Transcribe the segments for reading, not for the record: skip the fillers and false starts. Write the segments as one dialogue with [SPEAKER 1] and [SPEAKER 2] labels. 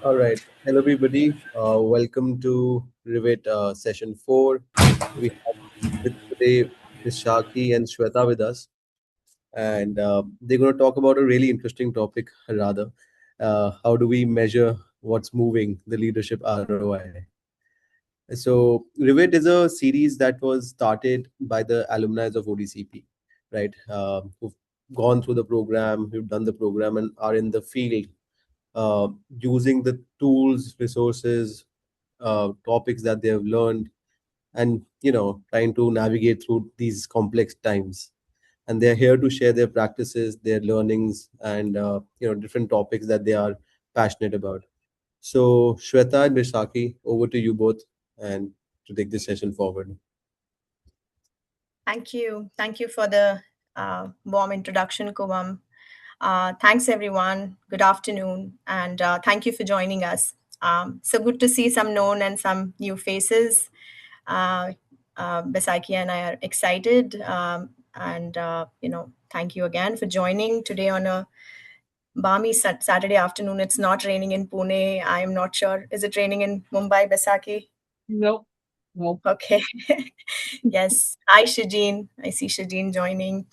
[SPEAKER 1] All right. Hello, everybody. Welcome to Rivet session 4. We have with today Baishakhi and Shweta with us, and they're going to talk about a really interesting topic, rather. How do we measure what's moving, the leadership ROI? So, Rivet is a series that was started by the alumni of ODCP, right? Who've gone through the program, who've done the program, and are in the field using the tools, resources, topics that they have learned, and trying to navigate through these complex times. And they're here to share their practices, their learnings, and different topics that they are passionate about. So, Shweta and Bishaki, over to you both, and to take this session forward.
[SPEAKER 2] Thank you. Thank you for the warm introduction, Kuvam. Thanks, everyone. Good afternoon, and thank you for joining us. So good to see some known and some new faces. Uh, Baishakhi and I are excited, and thank you again for joining today on a balmy Saturday afternoon. It's not raining in Pune. I am not sure. Is it raining in Mumbai, Baishakhi?
[SPEAKER 3] Nope. Nope.
[SPEAKER 2] Okay. Yes. Hi, Shajeen. I see Shajeen joining.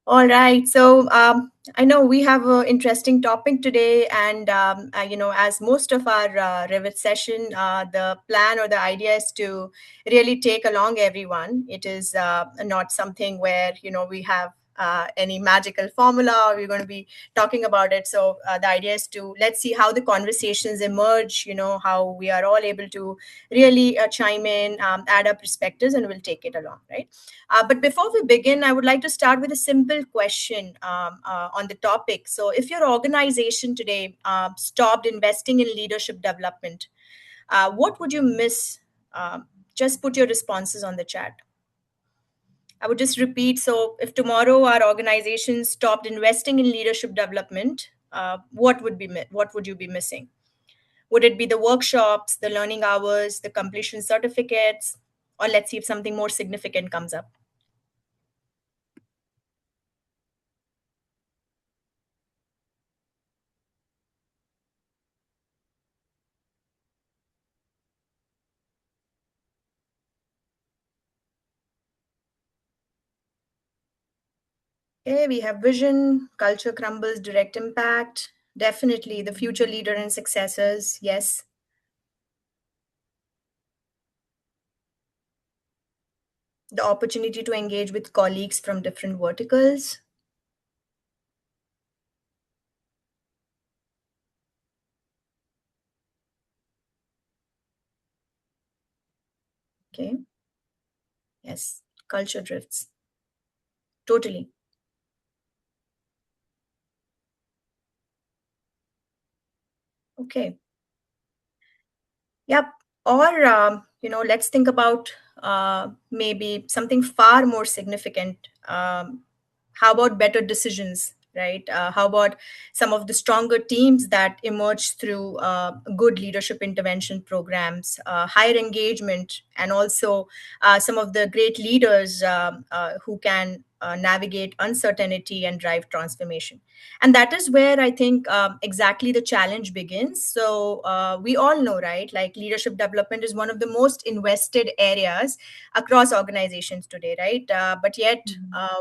[SPEAKER 2] All right. So I know we have an interesting topic today, and as most of our Revit session, the plan or the idea is to really take along everyone. It is not something where we have any magical formula, or we're going to be talking about it. So the idea is to let's see how the conversations emerge. How we are all able to really chime in, add our perspectives, and we'll take it along, right? But before we begin, I would like to start with a simple question on the topic. So, if your organization today stopped investing in leadership development, what would you miss? Just put your responses on the chat. I would just repeat. So, if tomorrow our organization stopped investing in leadership development, what would you be missing? Would it be the workshops, the learning hours, the completion certificates, or let's see if something more significant comes up? Okay, we have vision, culture crumbles, direct impact. Definitely the future leader and successors. Yes. The opportunity to engage with colleagues from different verticals. Okay. Yes. Culture drifts. Totally. Okay. Yep. Or, let's think about maybe something far more significant. How about better decisions, right? How about some of the stronger teams that emerge through good leadership intervention programs, higher engagement, and also some of the great leaders who can navigate uncertainty and drive transformation? And that is where I think exactly the challenge begins. So we all know, right, like leadership development is one of the most invested areas across organizations today, right? But yet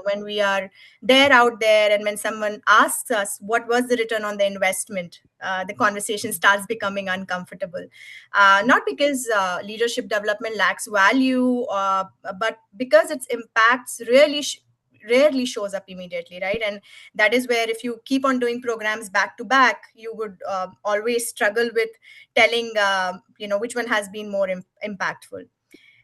[SPEAKER 2] when we are there out there, and when someone asks us what was the return on the investment, the conversation starts becoming uncomfortable. Not because leadership development lacks value, but because its impacts really rarely shows up immediately, right? And that is where, if you keep on doing programs back to back, you would always struggle with telling which one has been more impactful,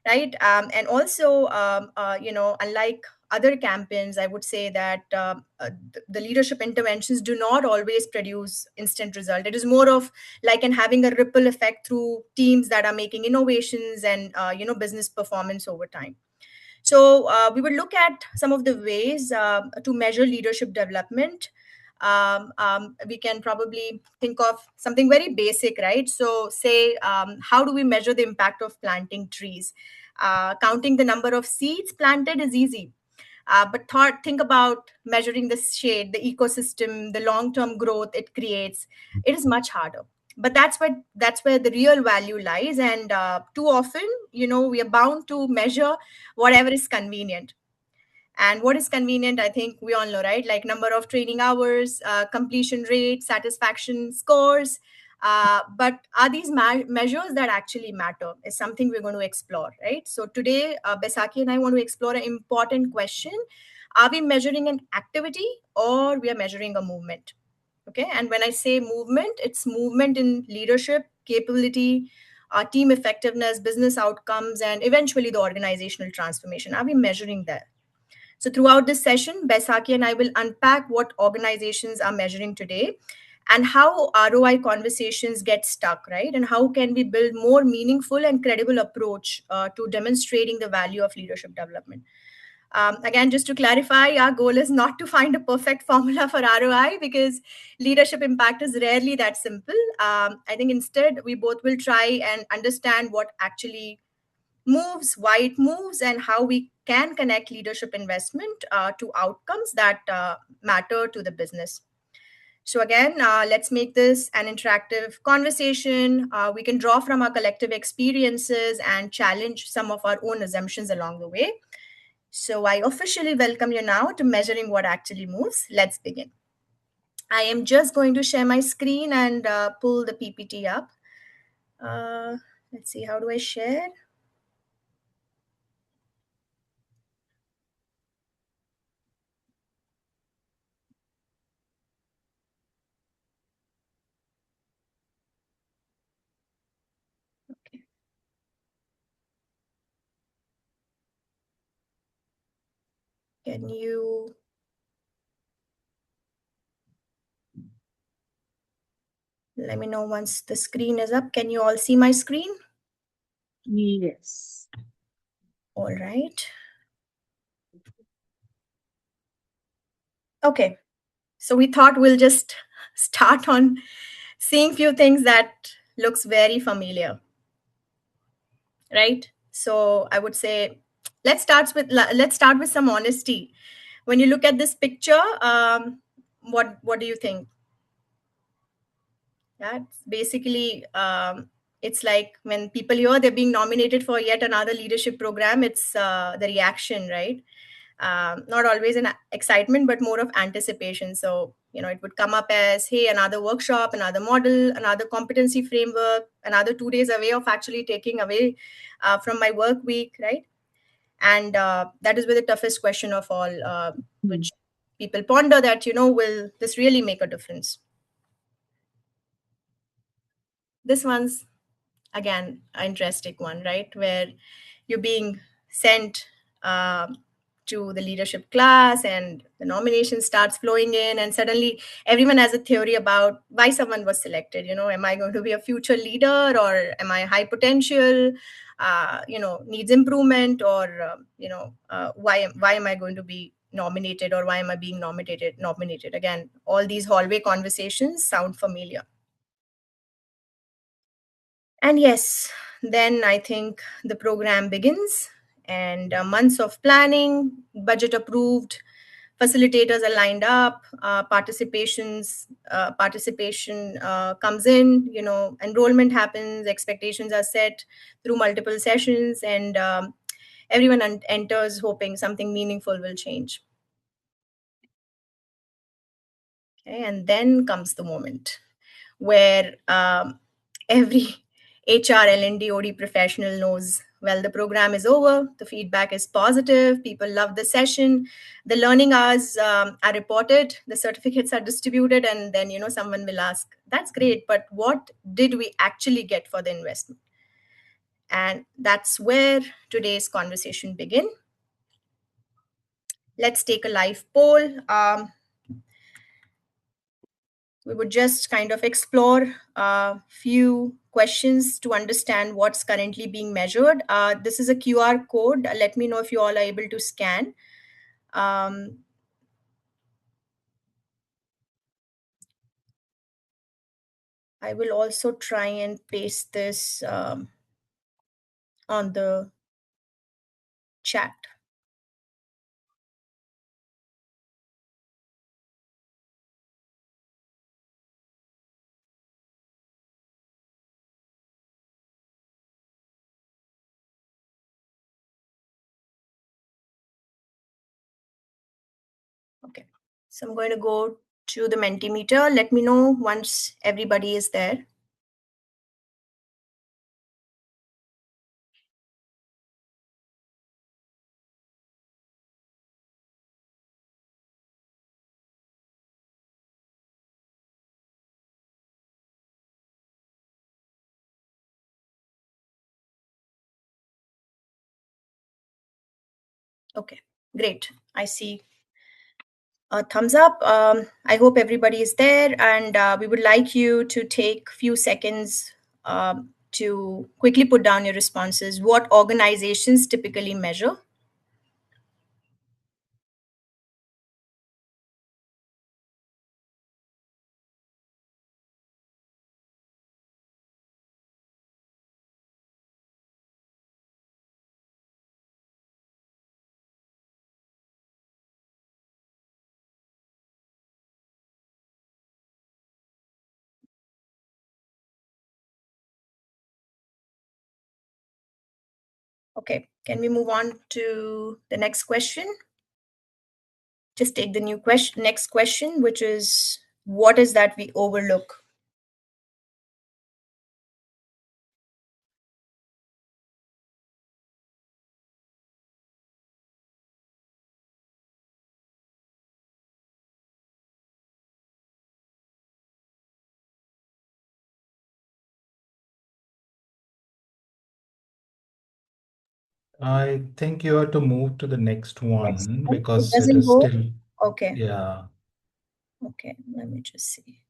[SPEAKER 2] right? And also unlike other campaigns, I would say that the leadership interventions do not always produce instant result. It is more of like in having a ripple effect through teams that are making innovations and business performance over time. So we will look at some of the ways to measure leadership development. We can probably think of something very basic, right? So say, how do we measure the impact of planting trees? Counting the number of seeds planted is easy. But think about measuring the shade, the ecosystem, the long-term growth it creates. It is much harder. But that's where the real value lies. And too often, we are bound to measure whatever is convenient. And what is convenient, I think we all know, right? Like number of training hours, completion rate, satisfaction scores. But are these measures that actually matter is something we're going to explore, right? So today, Baishakhi and I want to explore an important question. Are we measuring an activity or we are measuring a movement? Okay. And when I say movement, it's movement in leadership, capability, team effectiveness, business outcomes, and eventually the organizational transformation. Are we measuring that? So, throughout this session, Baisakhi and I will unpack what organizations are measuring today and how ROI conversations get stuck, right? And how can we build more meaningful and credible approach to demonstrating the value of leadership development. Again, just to clarify, our goal is not to find a perfect formula for ROI because leadership impact is rarely that simple. I think instead, we both will try and understand what actually moves, why it moves, and how we can connect leadership investment to outcomes that matter to the business. So, again, let's make this an interactive conversation. We can draw from our collective experiences and challenge some of our own assumptions along the way. So, I officially welcome you now to Measuring What Actually Moves. Let's begin. I am just going to share my screen and pull the PPT up. Let's see, how do I share? Okay. Can you let me know once the screen is up? Can you all see my screen?
[SPEAKER 3] Yes.
[SPEAKER 2] All right. Okay. So we thought we'll just start on seeing few things that looks very familiar, right? So I would say let's start with some honesty. When you look at this picture, what do you think? Yeah, it's basically it's like when people hear they're being nominated for yet another leadership program, it's the reaction, right? Not always an excitement, but more of anticipation. So, it would come up as, hey, another workshop, another model, another competency framework, another 2 days away of actually taking away from my work week, right? And that is where the toughest question of all, which people ponder that, will this really make a difference? This one's again an interesting one, right? Where you're being sent to the leadership class and the nomination starts flowing in, and suddenly everyone has a theory about why someone was selected. Am I going to be a future leader, or am I high potential, needs improvement, or why am I going to be nominated, or why am I being nominated again? All these hallway conversations sound familiar. And yes, then I think the program begins, and months of planning, budget approved, facilitators are lined up, participation comes in, enrollment happens, expectations are set through multiple sessions, and everyone enters hoping something meaningful will change. Okay, and then comes the moment where every HR, L&D, OD professional knows, well, the program is over, the feedback is positive, people love the session, the learning hours are reported, the certificates are distributed, and then, someone will ask, that's great, but what did we actually get for the investment? And that's where today's conversation begin. Let's take a live poll. We would just kind of explore a few questions to understand what's currently being measured. This is a QR code. Let me know if you all are able to scan. Um, I will also try and paste this on the chat. Okay. So I'm going to go to the Mentimeter. Let me know once everybody is there. Okay, great. I see a thumbs up. I hope everybody is there, and we would like you to take a few seconds to quickly put down your responses. What organizations typically measure? Okay, can we move on to the next question? Just take the next question, which is what is that we overlook?
[SPEAKER 4] I think you have to move to the next
[SPEAKER 2] Next
[SPEAKER 4] one
[SPEAKER 2] one. It
[SPEAKER 4] because it
[SPEAKER 2] doesn't
[SPEAKER 4] is
[SPEAKER 2] go.
[SPEAKER 4] still,
[SPEAKER 2] Okay.
[SPEAKER 4] yeah,
[SPEAKER 2] Okay, let me just see.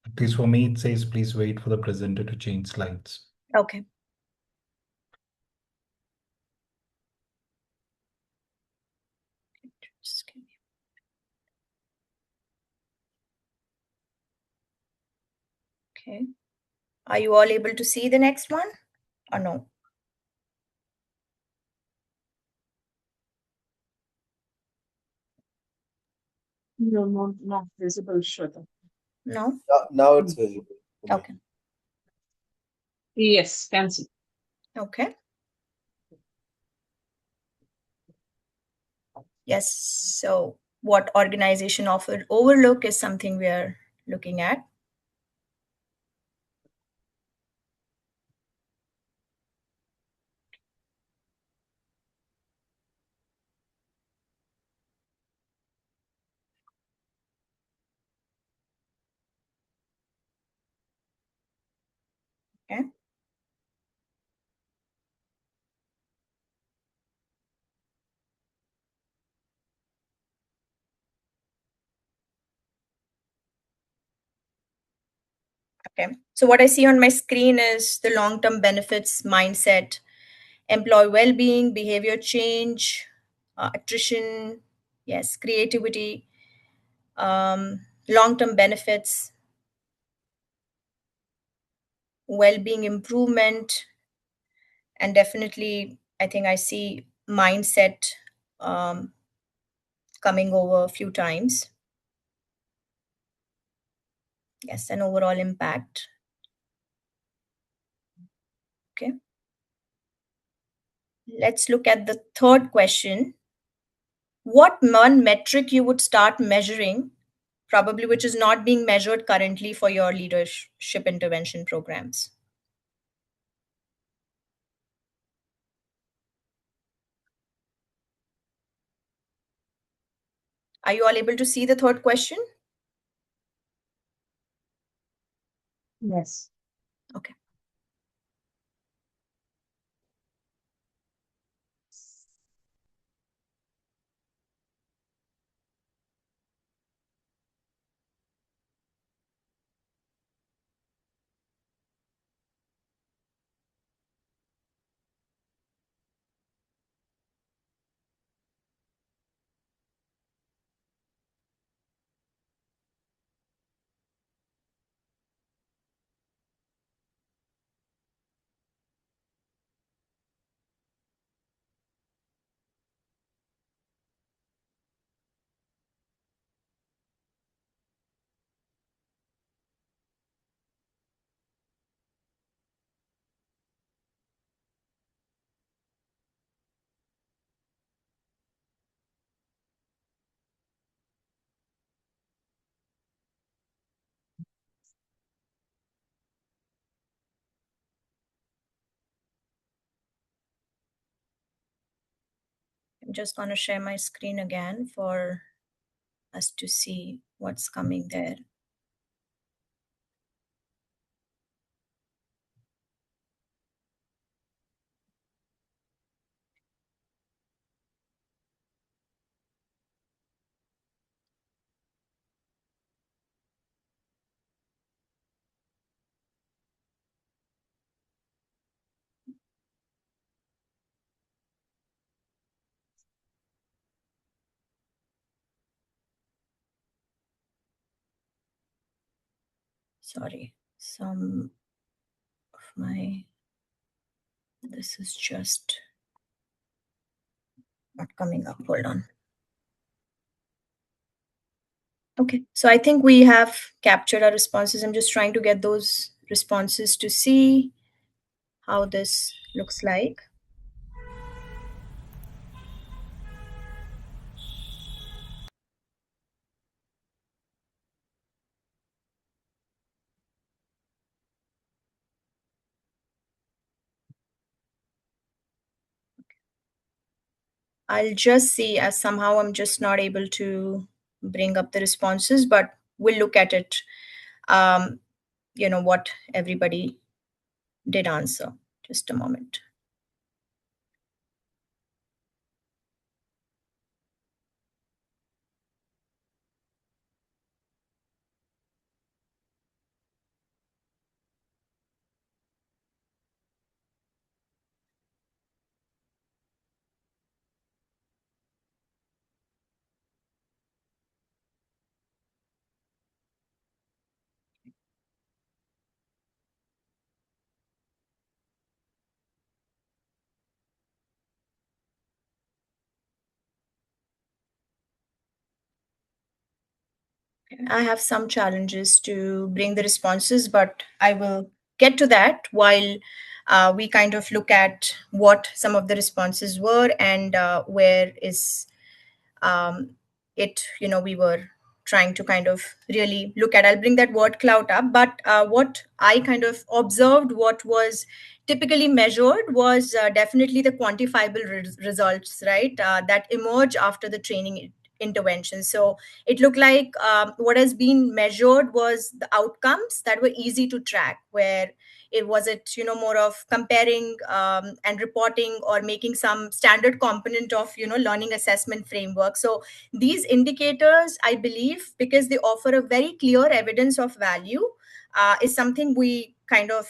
[SPEAKER 4] at least for me, it says please wait for the presenter to change slides.
[SPEAKER 2] Okay. Just give me- Okay. Are you all able to see the next one or no?
[SPEAKER 3] No, not visible, Shweta.
[SPEAKER 2] No?
[SPEAKER 1] Now it's visible for me.
[SPEAKER 2] Okay.
[SPEAKER 3] Yes, can see.
[SPEAKER 2] Okay. Yes. So what organization offered overlook is something we are looking at. Okay. Okay. So what I see on my screen is the long-term benefits, mindset, employee well-being, behavior change, attrition, yes, creativity, long-term benefits, well-being improvement, and definitely I think I see mindset um, coming over a few times. Yes, and overall impact. Okay. Let's look at the third question. What one metric you would start measuring, probably which is not being measured currently for your leadership intervention programs? Are you all able to see the third question?
[SPEAKER 3] Yes.
[SPEAKER 2] Okay. just going to share my screen again for us to see what's coming there. Sorry, some of my, this is just not coming up. Hold on. Okay, so I think we have captured our responses. I'm just trying to get those responses to see how this looks like. I'll just see, as somehow I'm just not able to bring up the responses, but we'll look at it, what everybody did answer. Just a moment. I have some challenges to bring the responses, but I will get to that while we kind of look at what some of the responses were and where is we were trying to kind of really look at. I'll bring that word cloud up, but what I kind of observed, what was typically measured was definitely the quantifiable results, right, that emerge after the training intervention. So it looked like what has been measured was the outcomes that were easy to track, where it was more of comparing and reporting or making some standard component of learning assessment framework. So these indicators, I believe, because they offer a very clear evidence of value, is something we kind of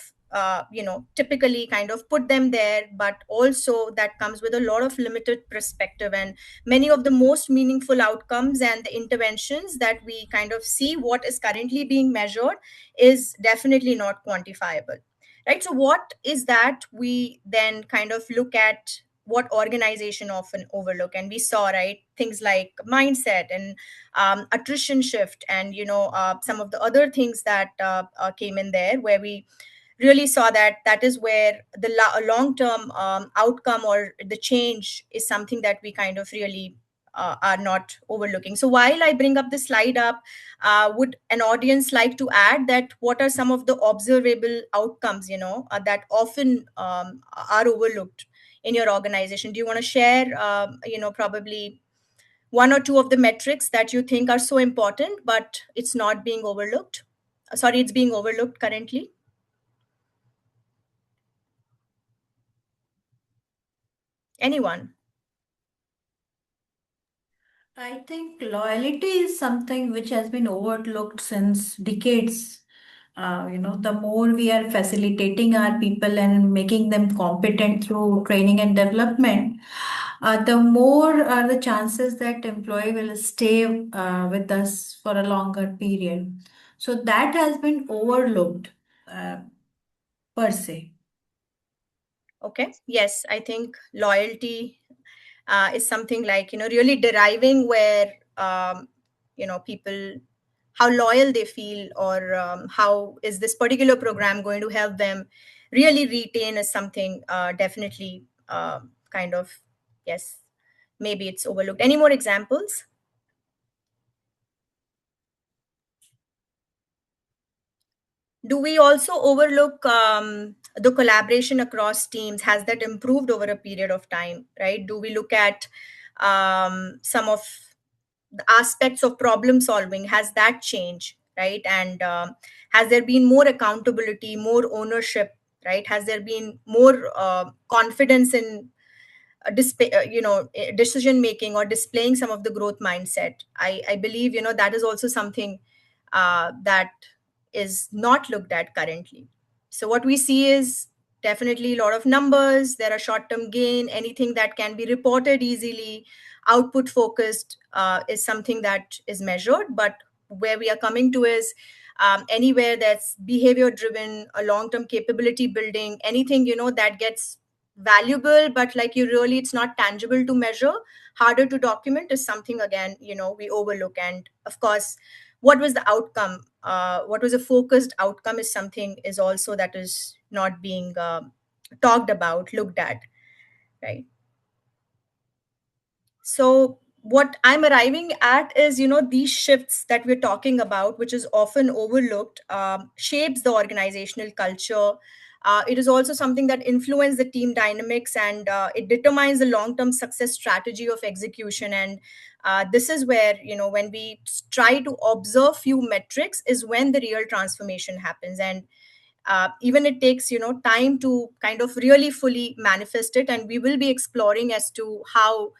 [SPEAKER 2] typically kind of put them there, but also that comes with a lot of limited perspective, and many of the most meaningful outcomes and the interventions that we kind of see what is currently being measured is definitely not quantifiable, right? So what is that we then kind of look at, what organization often overlook, and we saw, right, things like mindset and attrition shift, and some of the other things that came in there, where we really saw that that is where the long term outcome or the change is something that we kind of really are not overlooking. So while I bring up the slide up, would an audience like to add that what are some of the observable outcomes that often are overlooked in your organization? Do you want to share probably one or two of the metrics that you think are so important but it's not being overlooked? Sorry, it's being overlooked currently. Anyone?
[SPEAKER 5] I think loyalty is something which has been overlooked since decades. The more we are facilitating our people and making them competent through training and development, the more are the chances that employee will stay with us for a longer period. So that has been overlooked uh, per se.
[SPEAKER 2] Okay. Yes, I think loyalty is something like really deriving where people, how loyal they feel, or how is this particular program going to help them really retain, is something definitely kind of, yes, maybe it's overlooked. Any more examples? Do we also overlook the collaboration across teams? Has that improved over a period of time, right? Do we look at some of the aspects of problem solving? Has that changed, right? And has there been more accountability, more ownership, right? Has there been more confidence in decision making or displaying some of the growth mindset? I believe that is also something that is not looked at currently. So what we see is definitely a lot of numbers. There are short term gain. Anything that can be reported easily, output focused, is something that is measured. But where we are coming to is anywhere that's behavior driven, a long term capability building, anything that gets valuable, but like you really, it's not tangible to measure, harder to document, is something again we overlook. And of course, what was the outcome, what was a focused outcome, is something is also that is not being talked about, looked at, right? So what I'm arriving at is, these shifts that we're talking about, which is often overlooked, shapes the organizational culture. It is also something that influences the team dynamics, and it determines the long-term success strategy of execution. And this is where, when we try to observe few metrics, is when the real transformation happens. And even it takes time to kind of really fully manifest it. And we will be exploring as to how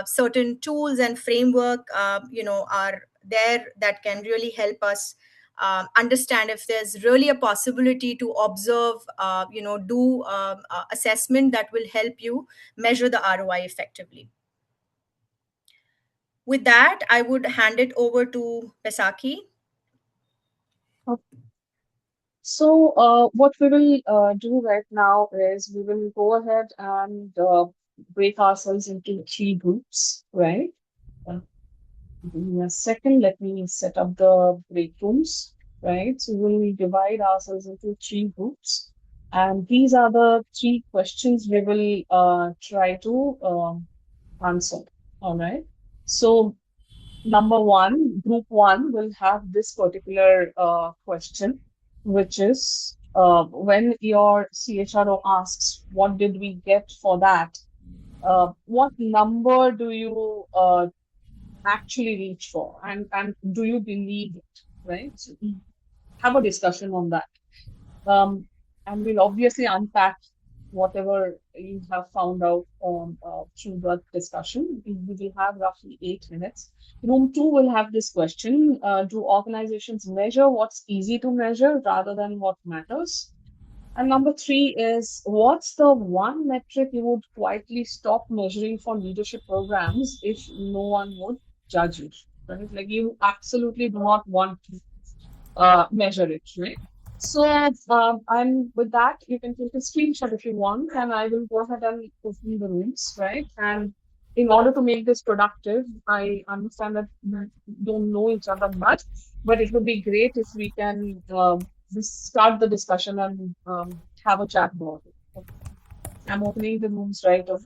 [SPEAKER 2] certain tools and framework are there that can really help us understand if there's really a possibility to observe, do assessment that will help you measure the ROI effectively. With that, I would hand it over to Baishakhi.
[SPEAKER 3] So, what we will do right now is we will go ahead and break ourselves into three groups, right? Uh, Give me a second. Let me set up the break rooms, right? So, we will divide ourselves into three groups. And these are the three questions we will try to answer. All right. So, number one, group one will have this particular question, which is when your CHRO asks, what did we get for that? What number do you actually reach for? And do you believe it? Right? So have a discussion on that. And we'll obviously unpack whatever you have found out on through the discussion. We will have roughly 8 minutes. Room two will have this question: do organizations measure what's easy to measure rather than what matters? And number three is, what's the one metric you would quietly stop measuring for leadership programs if no one would judge you? Right? Like you absolutely do not want to measure it, right? So, and with that, you can take a screenshot if you want, and I will go ahead and open the rooms, right? And in order to make this productive, I understand that you don't know each other much, but it would be great if we can just start the discussion and have a chat about it. Okay. I'm opening the rooms right away.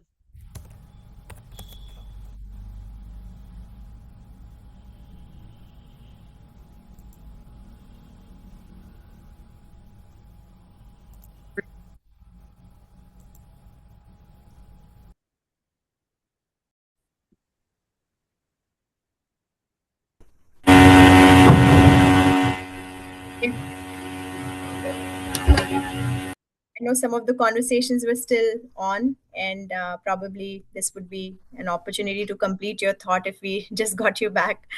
[SPEAKER 2] I know some of the conversations were still on, and probably this would be an opportunity to complete your thought if we just got you back.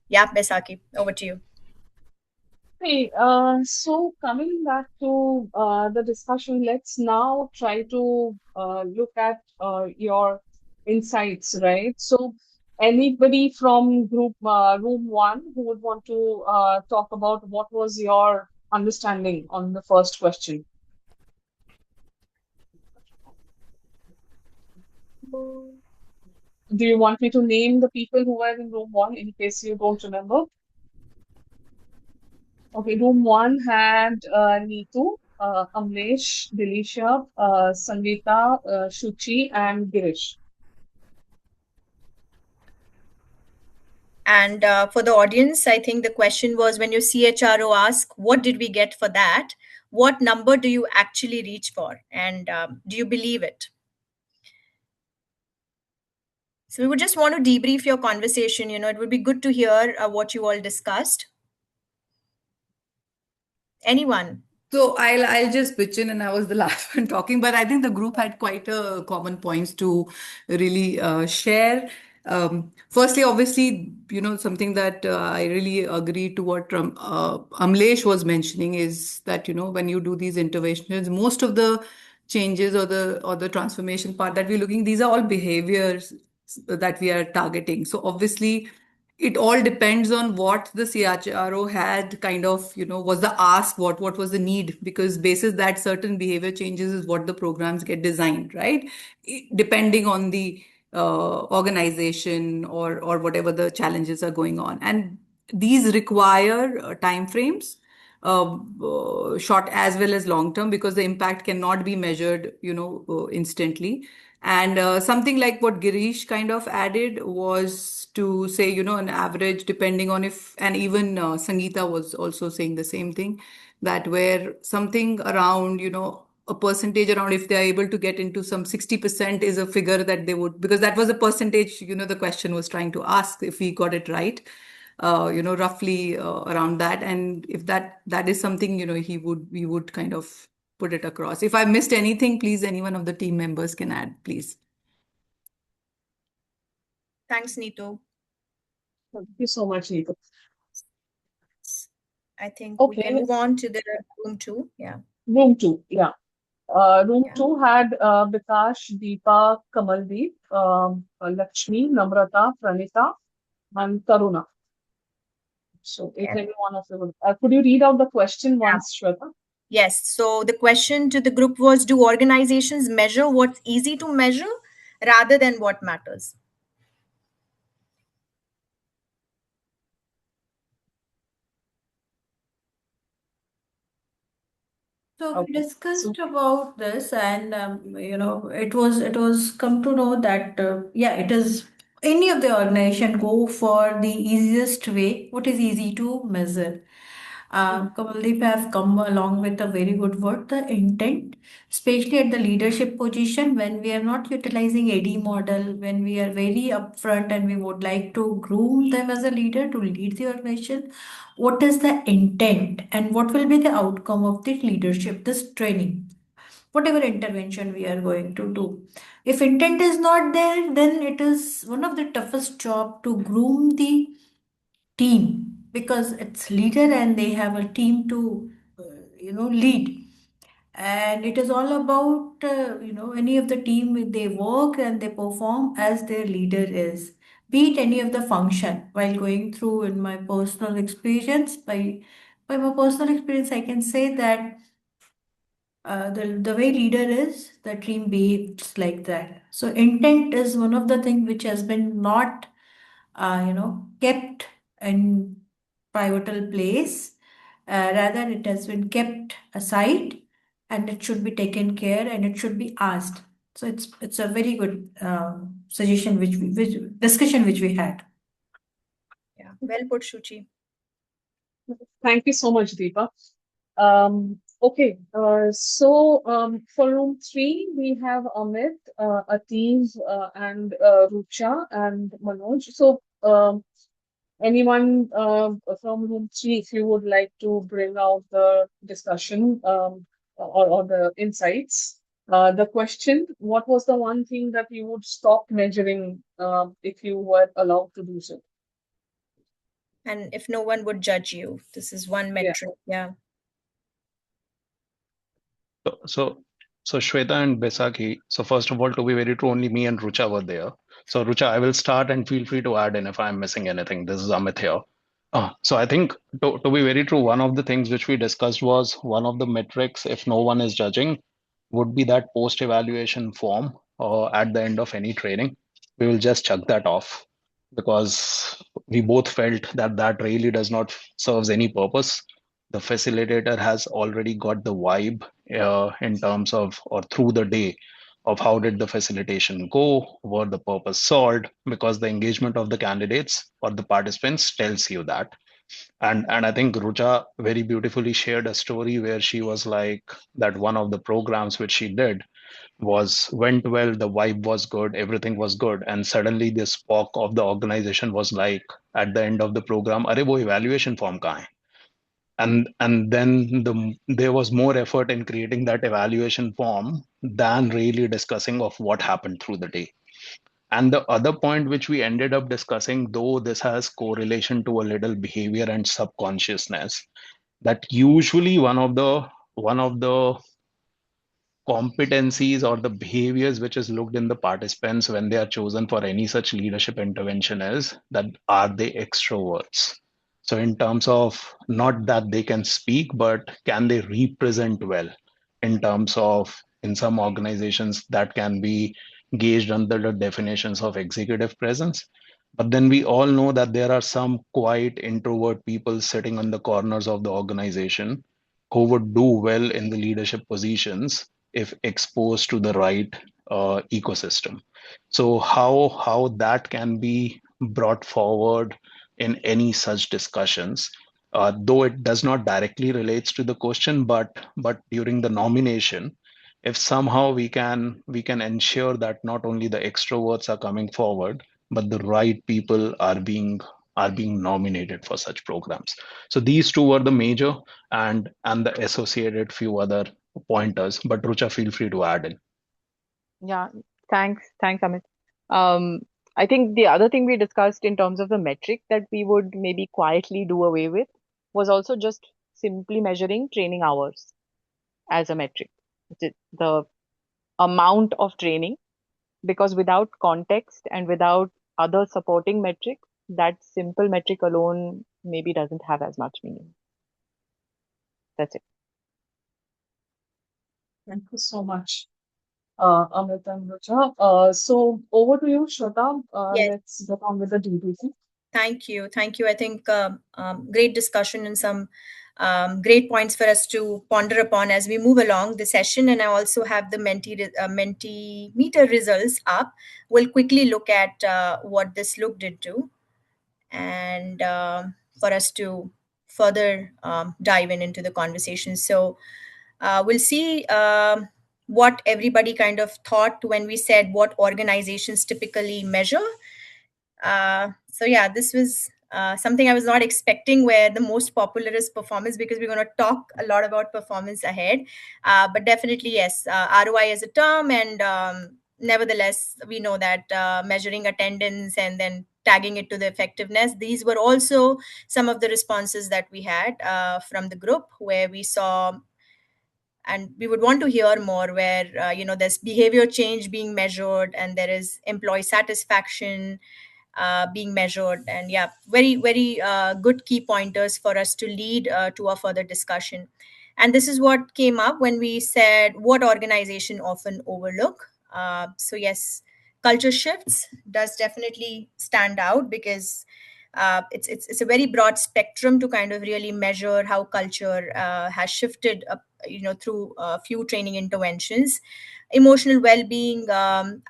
[SPEAKER 2] Yeah, Baishakhi, over to you.
[SPEAKER 3] Hey, so coming back to the discussion, let's now try to look at your insights, right? So, anybody from group room one who would want to talk about what was your understanding on the first question? Do you want me to name the people who were in room one in case you don't remember? Okay, room one had Neetu, Amlesh, Dilisha, Sangeeta, Shuchi, and Girish.
[SPEAKER 2] And for the audience, I think the question was, when your CHRO asks, what did we get for that? What number do you actually reach for? And do you believe it? So we would just want to debrief your conversation. It would be good to hear what you all discussed. Anyone?
[SPEAKER 6] So I'll just pitch in, and I was the last one talking, but I think the group had quite a common points to really share. Firstly, obviously, something that I really agree to what Amlesh was mentioning is that when you do these interventions, most of the changes or the transformation part that we're looking, these are all behaviors that we are targeting. So obviously it all depends on what the CHRO had kind of, was the ask, what was the need, because basis that certain behavior changes is what the programs get designed, right? Depending on the organization or whatever the challenges are going on. And these require time frames, short as well as long term, because the impact cannot be measured, instantly. And something like what Girish kind of added was to say, an average, depending on if, and even Sangeeta was also saying the same thing, that where something around, a percentage around, if they're able to get into some 60% is a figure that they would, because that was a percentage, the question was trying to ask if we got it right, roughly around that. And if that is something, we would kind of put it across. If I missed anything, please, any one of the team members can add, please.
[SPEAKER 2] Thanks, Neetu.
[SPEAKER 3] Thank you so much, Neetu.
[SPEAKER 2] I think we can move on to the room 2. Yeah.
[SPEAKER 3] Room 2, yeah. Room
[SPEAKER 2] Yeah.
[SPEAKER 3] 2 had Bikash, Deepa, Kamaldeep, Lakshmi, Namrata, Pranita, and Taruna. So if any one of you would, could you read out the question once, Shweta?
[SPEAKER 2] Yes. So the question to the group was, do organizations measure what's easy to measure rather than what matters?
[SPEAKER 5] So we discussed about this, and it was come to know that it is any of the organization go for the easiest way, what is easy to measure. Kamaldeep have come along with a very good word, the intent, especially at the leadership position when we are not utilizing AD model, when we are very upfront and we would like to groom them as a leader to lead the organization. What is the intent and what will be the outcome of the leadership, this training, whatever intervention we are going to do? If intent is not there, then it is one of the toughest job to groom the team, because it's leader and they have a team to lead. And it is all about any of the team, they work and they perform as their leader is, be it any of the function. While going through in my personal experience, by my personal experience, I can say that the way leader is, the team behaves like that. So intent is one of the things which has been not kept in pivotal place. Rather, it has been kept aside, and it should be taken care, and it should be asked. So it's a very good suggestion which discussion which we had.
[SPEAKER 2] Yeah. Well put, Shuchi.
[SPEAKER 3] Thank you so much, Deepa. Okay, so for room 3, we have Amit, Ateez, and Rucha and Manoj. So anyone from room 3, if you would like to bring out the discussion or the insights. The question, what was the one thing that you would stop measuring if you were allowed to do so?
[SPEAKER 2] And if no one would judge you, this is one metric. Yeah.
[SPEAKER 7] So Shweta and Baishakhi. So first of all, to be very true, only me and Rucha were there. So Rucha, I will start and feel free to add in if I'm missing anything. This is Amit here. So I think to be very true, one of the things which we discussed was one of the metrics, if no one is judging, would be that post-evaluation form at the end of any training. We will just chuck that off because we both felt that that really does not serves any purpose. The facilitator has already got the vibe in terms of or through the day of how did the facilitation go, were the purpose solved, because the engagement of the candidates or the participants tells you that. And I think Rucha very beautifully shared a story where she was like that one of the programs which she did, went well, the vibe was good, everything was good, and suddenly the spock of the organization was like at the end of the program, "Arey, wo evaluation form kahan hai?" And then there was more effort in creating that evaluation form than really discussing of what happened through the day. And the other point which we ended up discussing, though this has correlation to a little behavior and subconsciousness, that usually one of the competencies or the behaviors which is looked in the participants when they are chosen for any such leadership intervention is that are they extroverts. So in terms of not that they can speak, but can they represent well, in terms of, in some organizations that can be gauged under the definitions of executive presence. But then we all know that there are some quiet introvert people sitting on the corners of the organization who would do well in the leadership positions if exposed to the right ecosystem. So how that can be brought forward in any such discussions, though it does not directly relates to the question, but during the nomination, if somehow we can ensure that not only the extroverts are coming forward, but the right people are being nominated for such programs. So these two were the major, and the associated few other pointers. But Rucha, feel free to add in.
[SPEAKER 8] Yeah, thanks, Amit. Um, I think the other thing we discussed in terms of the metric that we would maybe quietly do away with was also just simply measuring training hours as a metric. The amount of training, because without context and without other supporting metrics, that simple metric alone maybe doesn't have as much meaning. That's it.
[SPEAKER 3] Thank you so much, Amit and Rucha. So over to you, Shweta.
[SPEAKER 2] Yes.
[SPEAKER 3] Let's get on with the debriefing.
[SPEAKER 2] Thank you. I think great discussion and some great points for us to ponder upon as we move along the session. And I also have the Mentimeter results up. We'll quickly look at what this looked into, and for us to further dive into the conversation. So we'll see what everybody kind of thought when we said what organizations typically measure. So yeah, this was something I was not expecting, where the most popular is performance, because we're going to talk a lot about performance ahead. But definitely, yes, ROI is a term, and nevertheless, we know that measuring attendance and then tagging it to the effectiveness, these were also some of the responses that we had from the group, where we saw, and we would want to hear more, where there's behavior change being measured, and there is employee satisfaction being measured. And yeah, very, very good key pointers for us to lead to a further discussion. And this is what came up when we said what organization often overlook. So yes, culture shifts does definitely stand out, because it's a very broad spectrum to kind of really measure how culture has shifted up, through a few training interventions. Emotional well-being,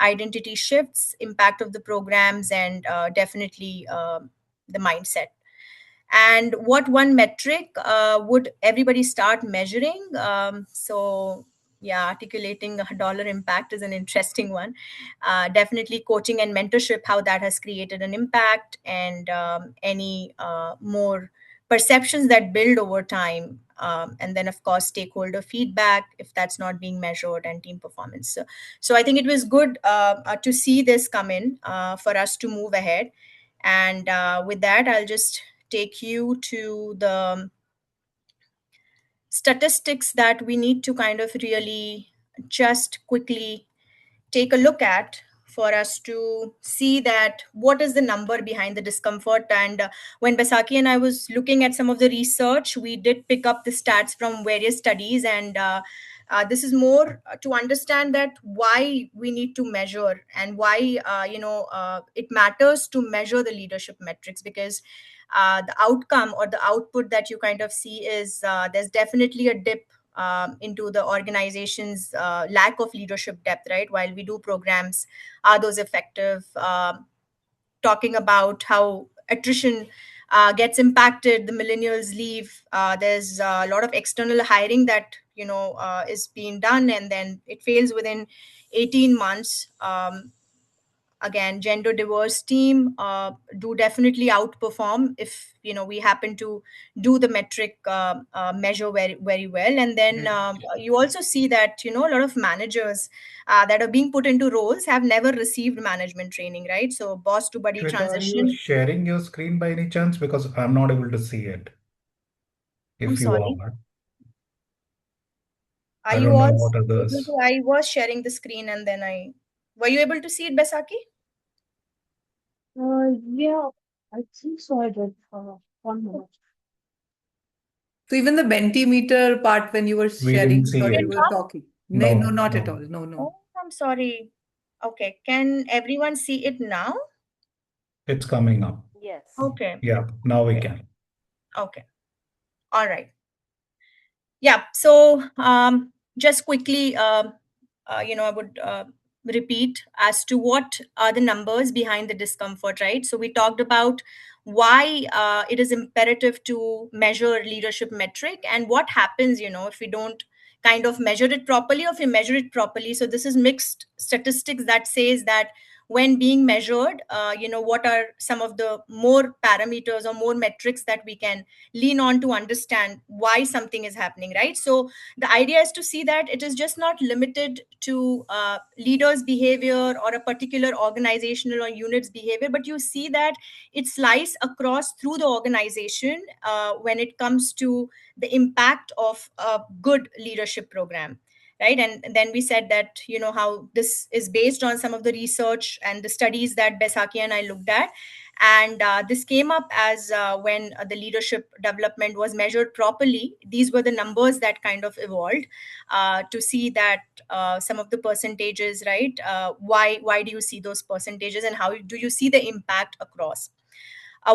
[SPEAKER 2] identity shifts, impact of the programs, and definitely the mindset. And what one metric would everybody start measuring? So yeah, articulating a dollar impact is an interesting one. Definitely coaching and mentorship, how that has created an impact, and any more perceptions that build over time. And then, of course, stakeholder feedback, if that's not being measured, and team performance. So I think it was good to see this come in for us to move ahead. And with that, I'll just take you to the statistics that we need to kind of really just quickly take a look at, for us to see that what is the number behind the discomfort. And when Baishakhi and I was looking at some of the research, we did pick up the stats from various studies, and this is more to understand that why we need to measure, and why it matters to measure the leadership metrics. Because the outcome or the output that you kind of see is there's definitely a dip into the organization's lack of leadership depth, right? While we do programs, are those effective? Talking about how attrition gets impacted, the millennials leave. There's a lot of external hiring that is being done and then it fails within 18 months. Again, gender diverse team do definitely outperform if we happen to do the metric measure very very well. And then you also see that a lot of managers that are being put into roles have never received management training, right? So boss to buddy
[SPEAKER 4] Shweta, are you
[SPEAKER 2] transition.
[SPEAKER 4] sharing your screen by any chance? Because I'm not able to see it.
[SPEAKER 2] I'm
[SPEAKER 4] If you
[SPEAKER 2] sorry,
[SPEAKER 4] are,
[SPEAKER 2] are
[SPEAKER 4] I
[SPEAKER 2] you
[SPEAKER 4] don't know
[SPEAKER 2] all
[SPEAKER 4] about
[SPEAKER 2] able
[SPEAKER 4] others.
[SPEAKER 2] to? I was sharing the screen and then were you able to see it, Baisakhi?
[SPEAKER 3] Yeah, I think so. I did. 1 minute.
[SPEAKER 6] So even the Bentimeter part when you were
[SPEAKER 4] We didn't
[SPEAKER 6] sharing, I
[SPEAKER 4] see
[SPEAKER 6] thought
[SPEAKER 2] Did
[SPEAKER 6] you
[SPEAKER 4] it.
[SPEAKER 6] were
[SPEAKER 2] not?
[SPEAKER 6] talking. No, no,
[SPEAKER 4] No,
[SPEAKER 6] not at all.
[SPEAKER 4] no.
[SPEAKER 6] No, no.
[SPEAKER 2] Oh, I'm sorry. Okay, can everyone see it now?
[SPEAKER 4] It's coming up.
[SPEAKER 8] Yes.
[SPEAKER 2] Okay.
[SPEAKER 4] Yeah, now we can.
[SPEAKER 2] Okay. All right. Yeah. So just quickly, I would repeat as to what are the numbers behind the discomfort, right? So we talked about why it is imperative to measure leadership metric and what happens, if we don't kind of measure it properly or if we measure it properly. So this is mixed statistics that says that when being measured, what are some of the more parameters or more metrics that we can lean on to understand why something is happening, right? So the idea is to see that it is just not limited to leaders behavior or a particular organizational or unit's behavior, but you see that it slices across through the organization when it comes to the impact of a good leadership program, right? And then we said that how this is based on some of the research and the studies that Baisakhi and I looked at. And this came up as when the leadership development was measured properly. These were the numbers that kind of evolved to see that some of the percentages, right? Why do you see those percentages and how do you see the impact across?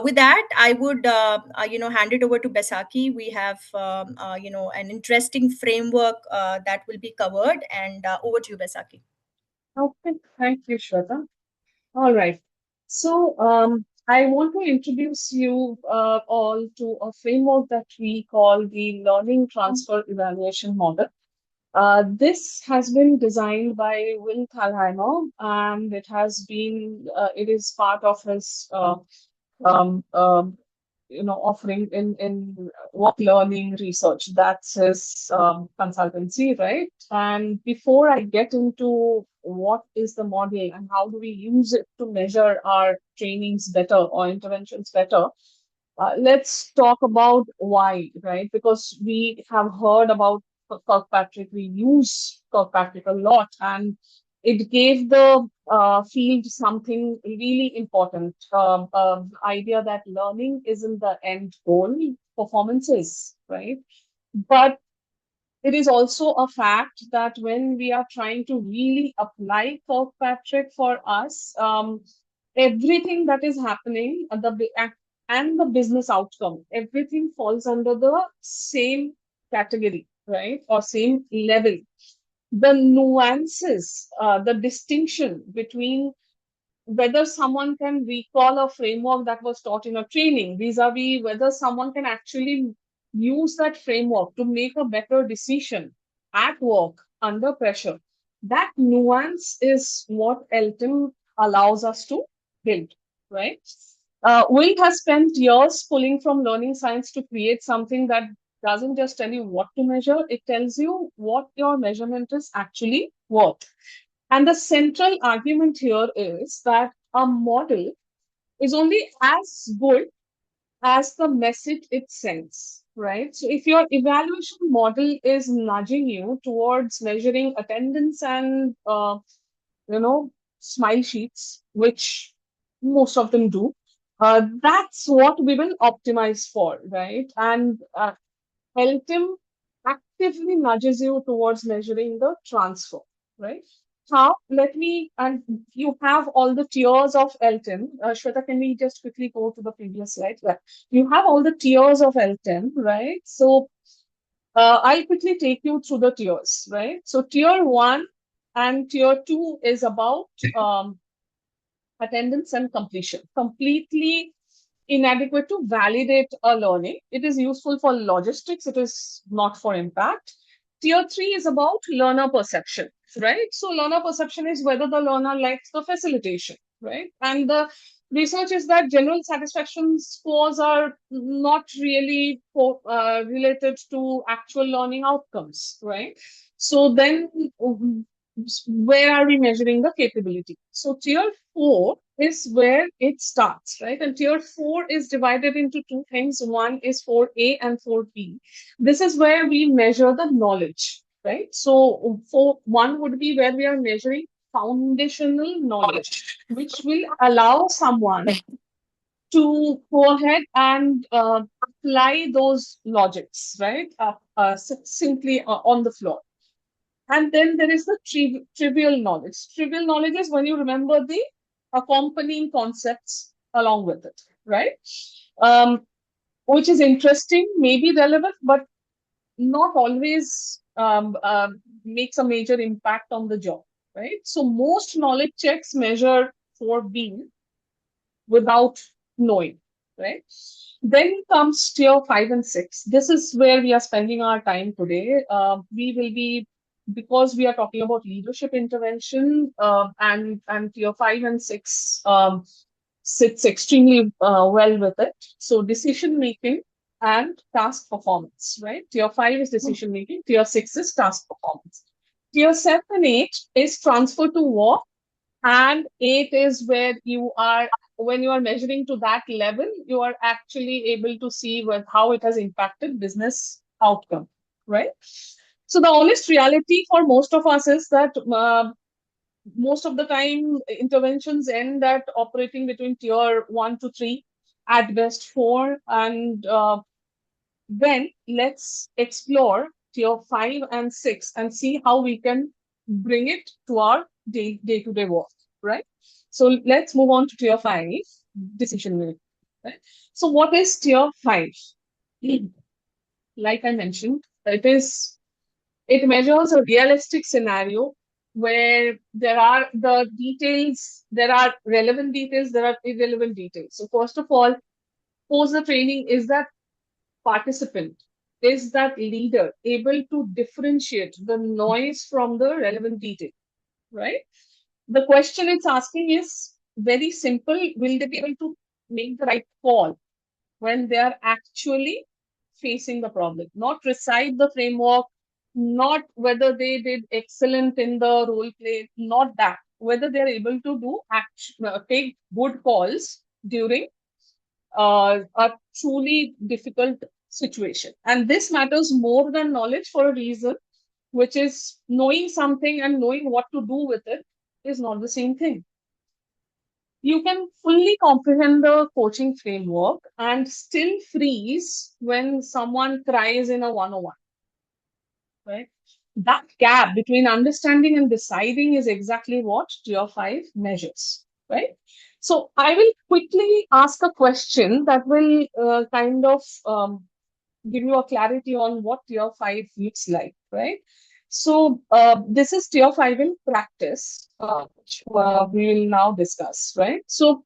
[SPEAKER 2] With that, I would hand it over to Baisakhi. We have an interesting framework that will be covered, and over to you, Baisakhi.
[SPEAKER 3] Okay, thank you, Shweta. All right. So, I want to introduce you all to a framework that we call the Learning Transfer Evaluation Model. This has been designed by Will Thalheimer, and it is part of his um, um, offering in work learning research. That's his consultancy, right? And before I get into what is the model and how do we use it to measure our trainings better or interventions better, let's talk about why, right? Because we have heard about Kirkpatrick, we use Kirkpatrick a lot, and it gave the field something really important. Idea that learning isn't the end goal, performance is, right? But it is also a fact that when we are trying to really apply Kirkpatrick for us, everything that is happening and the business outcome, everything falls under the same category, right? Or same level. The nuances, the distinction between whether someone can recall a framework that was taught in a training vis-a-vis whether someone can actually use that framework to make a better decision at work under pressure. That nuance is what LTIM allows us to build, right? Will has spent years pulling from learning science to create something that doesn't just tell you what to measure, it tells you what your measurement is actually worth. And the central argument here is that a model is only as good as the message it sends, right? So if your evaluation model is nudging you towards measuring attendance and, smile sheets, which most of them do, that's what we will optimize for, right? And Heltim actively nudges you towards measuring the transfer, right? How? Let me, and you have all the tiers of LTIM. Shweta, can we just quickly go to the previous slide? Yeah. You have all the tiers of LTIM, right? So I'll quickly take you through the tiers, right? So tier one and tier two is about attendance and completion. Completely inadequate to validate a learning. It is useful for logistics, it is not for impact. Tier 3 is about learner perception, right? So learner perception is whether the learner likes the facilitation, right? And the research is that general satisfaction scores are not really related to actual learning outcomes, right? So then where are we measuring the capability? So tier 4 is where it starts, right? And tier 4 is divided into two things. One is 4A and 4B. This is where we measure the knowledge, right? So for one would be where we are measuring foundational knowledge, which will allow someone to go ahead and apply those logics, right? Simply on the floor. And then there is the trivial knowledge. Trivial knowledge is when you remember the accompanying concepts along with it, right? Which is interesting, maybe relevant, but not always makes a major impact on the job, right? So most knowledge checks measure for being without knowing, right? Then comes tier 5 and 6. This is where we are spending our time today. We will be, because we are talking about leadership intervention, and tier 5 and 6 sits extremely well with it. So decision making and task performance, right? Tier 5 is decision making, tier 6 is task performance. Tier 7 and 8 is transfer to work, and 8 is where you are, when you are measuring to that level, you are actually able to see how it has impacted business outcome, right? So the honest reality for most of us is that most of the time interventions end at operating between tier 1 to 3, at best 4, and then let's explore tier 5 and 6 and see how we can bring it to our day-to-day work, right? So let's move on to tier 5, decision making, right? So what is tier 5? Like I mentioned, it measures a realistic scenario where there are the details, there are relevant details, there are irrelevant details. So first of all, post the training, is that participant, is that leader able to differentiate the noise from the relevant detail, right? The question it's asking is very simple. Will they be able to make the right call when they are actually facing the problem? Not recite the framework, not whether they did excellent in the role play, not that. Whether they're able to take good calls during a truly difficult situation. And this matters more than knowledge for a reason, which is knowing something and knowing what to do with it is not the same thing. You can fully comprehend the coaching framework and still freeze when someone cries in a 101, right? That gap between understanding and deciding is exactly what tier 5 measures, right? So I will quickly ask a question that will kind of give you a clarity on what tier 5 looks like, right? So this is tier 5 in practice, which we will now discuss, right? So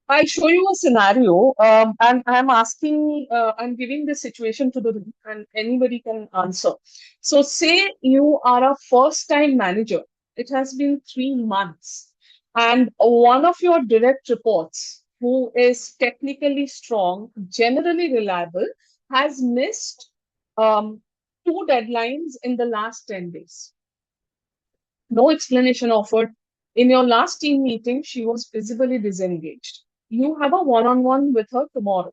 [SPEAKER 3] I'll show you a scenario, and I'm giving this situation to the room, and anybody can answer. So, say you are a first-time manager. It has been 3 months, and one of your direct reports, who is technically strong, generally reliable, has missed 2 deadlines in the last 10 days. No explanation offered. In your last team meeting, she was visibly disengaged. You have a one-on-one with her tomorrow.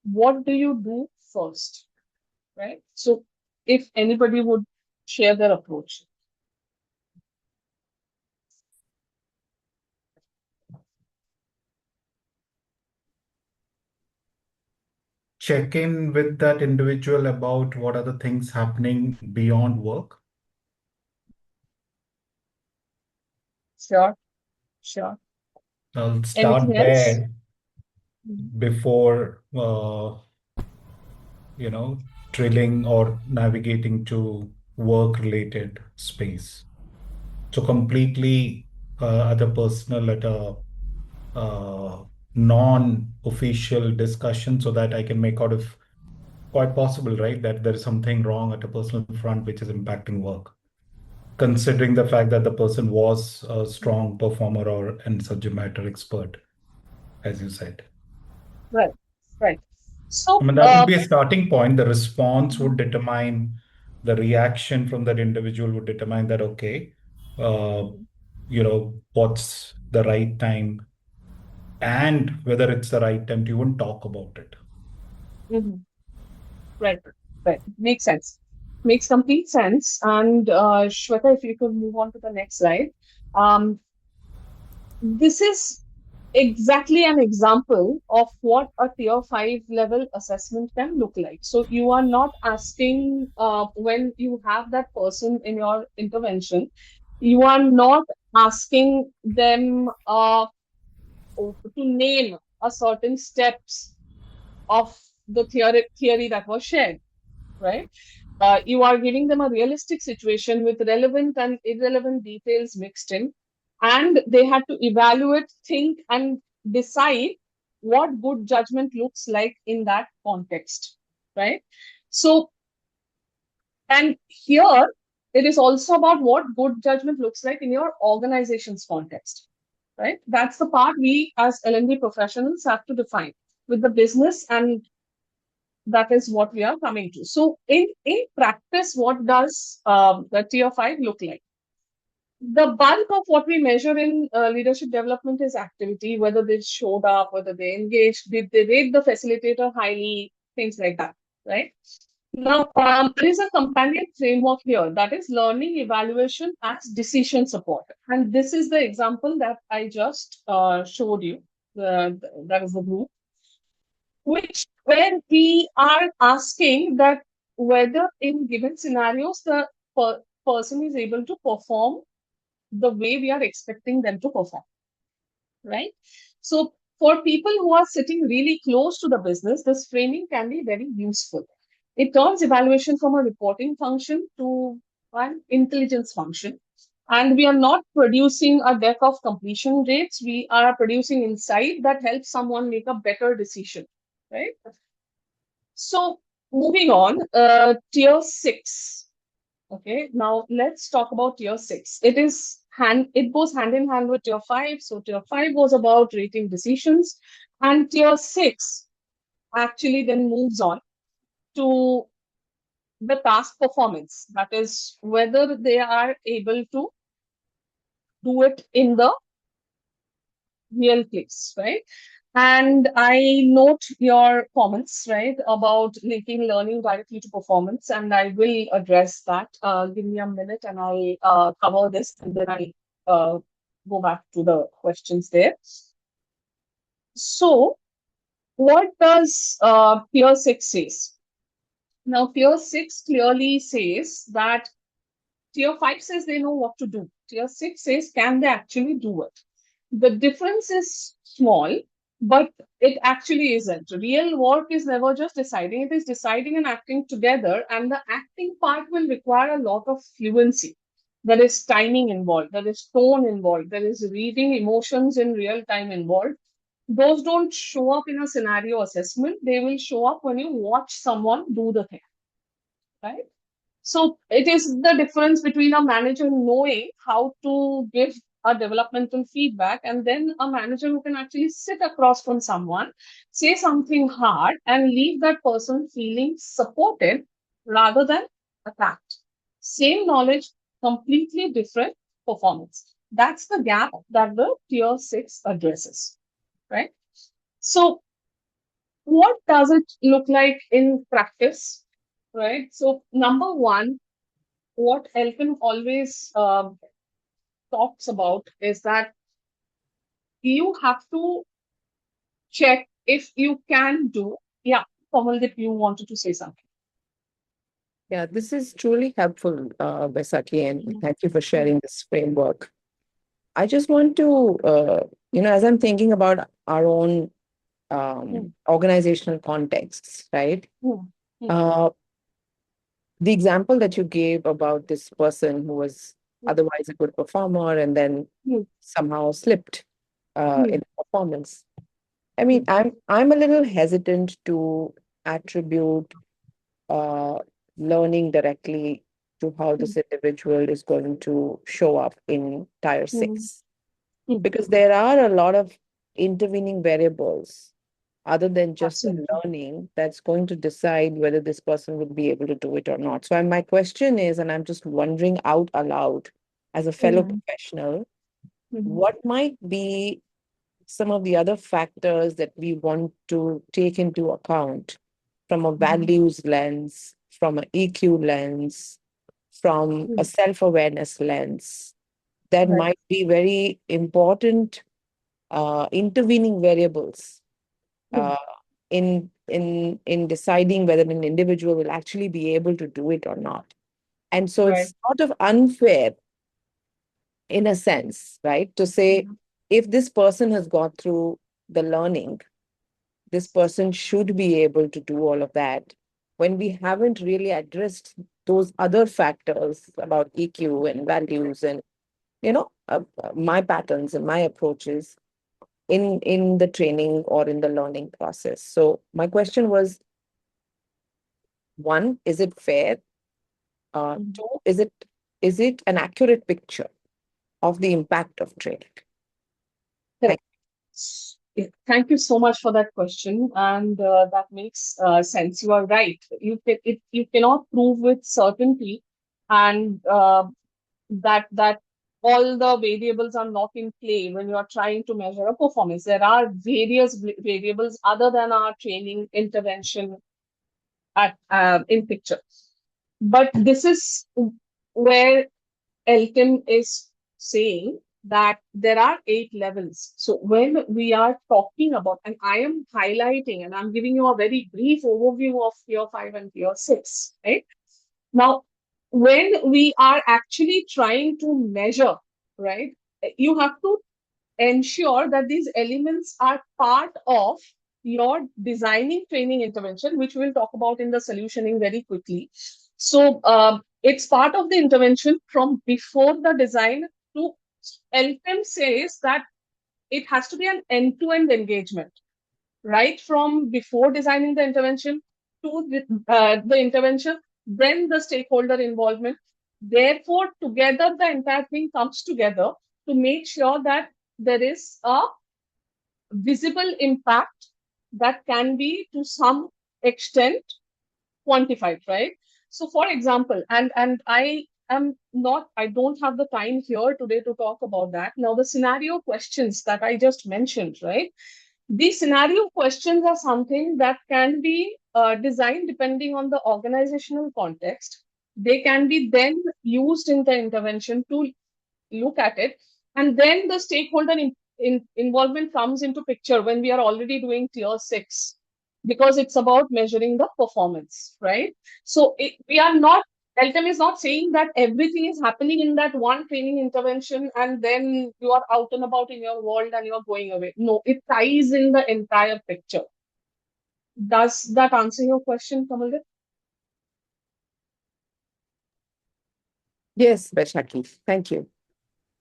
[SPEAKER 3] What do you do first? Right? So if anybody would share their approach.
[SPEAKER 4] Check in with that individual about what are the things happening beyond work.
[SPEAKER 3] Sure, sure.
[SPEAKER 4] I'll start
[SPEAKER 3] Anything else?
[SPEAKER 4] there before drilling or navigating to work-related space. So completely at a personal, at a non-official discussion, so that I can make out if quite possible, right, that there is something wrong at a personal front which is impacting work, considering the fact that the person was a strong performer or and subject matter expert, as you said.
[SPEAKER 3] Right, right.
[SPEAKER 4] I
[SPEAKER 3] So,
[SPEAKER 4] mean, that would be a starting point. The response would determine the reaction from that individual would determine that, okay, uh, what's the right time and whether it's the right time to even talk about it.
[SPEAKER 3] mhm, right, right. Makes sense. Makes complete sense. And Shweta, if you could move on to the next slide. Um, this is exactly an example of what a tier 5 level assessment can look like. So you are not asking when you have that person in your intervention, you are not asking them to name a certain steps of the theory that was shared, right? You are giving them a realistic situation with relevant and irrelevant details mixed in, and they had to evaluate, think, and decide what good judgment looks like in that context, right? So, and here it is also about what good judgment looks like in your organization's context, right? That's the part we as L&D professionals have to define with the business, and that is what we are coming to. So in practice, what does the tier 5 look like? The bulk of what we measure in leadership development is activity, whether they showed up, whether they engaged, did they rate the facilitator highly, things like that, right? Now, there is a companion framework here, that is learning evaluation as decision support. And this is the example that I just showed you. That is the group, which where we are asking that whether in given scenarios the person is able to perform the way we are expecting them to perform, right? So for people who are sitting really close to the business, this framing can be very useful. It turns evaluation from a reporting function to an intelligence function. And we are not producing a deck of completion rates. We are producing insight that helps someone make a better decision, right? So moving on, tier 6. Okay, now let's talk about tier 6. It goes hand in hand with tier 5. So tier 5 was about rating decisions, and tier 6 actually then moves on to the task performance. That is whether they are able to do it in the real place, right? And I note your comments, right, about linking learning directly to performance, and I will address that. Give me a minute and I'll cover this, and then I'll go back to the questions there. So, what does Tier 6 says? Now, Tier 6 clearly says that Tier 5 says they know what to do. Tier 6 says, can they actually do it? The difference is small, but it actually isn't. Real work is never just deciding, it is deciding and acting together. And the acting part will require a lot of fluency. There is timing involved, there is tone involved, there is reading emotions in real time involved. Those don't show up in a scenario assessment, they will show up when you watch someone do the thing, right? So it is the difference between a manager knowing how to give a developmental feedback and then a manager who can actually sit across from someone, say something hard, and leave that person feeling supported rather than attacked. Same knowledge, completely different performance. That's the gap that the tier 6 addresses, right? So what does it look like in practice, right? So number one, what Elkin always talks about is that you have to check if you can do. Yeah, Kamaldeep, you wanted to say something.
[SPEAKER 9] Yeah, this is truly helpful, Baishakhi, and thank you for sharing this framework. I just want to, as I'm thinking about our own organizational contexts, right? Uh, the example that you gave about this person who was otherwise a good performer and then somehow slipped in performance. I mean, I'm a little hesitant to attribute learning directly to how this individual is going to show up in tier 6. Because there are a lot of intervening variables other than just the
[SPEAKER 3] Absolutely.
[SPEAKER 9] learning that's going to decide whether this person would be able to do it or not. So my question is, and I'm just wondering out aloud as a fellow professional, what might be some of the other factors that we want to take into account from a values lens, from an EQ lens, from a self-awareness lens, that
[SPEAKER 3] Right.
[SPEAKER 9] might be very important intervening variables uh, in deciding whether an individual will actually be able to do it or not. And so
[SPEAKER 3] Right.
[SPEAKER 9] it's sort of unfair in a sense, right? To say if this person has gone through the learning, this person should be able to do all of that when we haven't really addressed those other factors about EQ and values and my patterns and my approaches in the training or in the learning process. So my question was, one, is it fair? Two, is it an accurate picture of the impact of training?
[SPEAKER 3] Correct. Thank you so much for that question, and that makes sense. You are right. You cannot prove with certainty, and that all the variables are not in play when you are trying to measure a performance. There are various variables other than our training intervention at in picture. But this is where Elton is saying that there are 8 levels. So when we are talking about, and I am highlighting and I'm giving you a very brief overview of tier 5 and tier 6, right? Now, when we are actually trying to measure, right, you have to ensure that these elements are part of your designing training intervention, which we'll talk about in the solutioning very quickly. So it's part of the intervention from before the design to LPM says that it has to be an end-to-end engagement, right from before designing the intervention to the intervention, then the stakeholder involvement. Therefore, together, the entire thing comes together to make sure that there is a visible impact that can be to some extent quantified, right? So, for example, and I don't have the time here today to talk about that. Now, the scenario questions that I just mentioned, right? These scenario questions are something that can be designed depending on the organizational context. They can be then used in the intervention to look at it. And then the stakeholder involvement comes into picture when we are already doing tier 6, because it's about measuring the performance, right? So we are not, LTM is not saying that everything is happening in that one training intervention and then you are out and about in your world and you're going away. No, it ties in the entire picture. Does that answer your question, Kamaldeep?
[SPEAKER 9] Yes, Baishakhi. Thank you.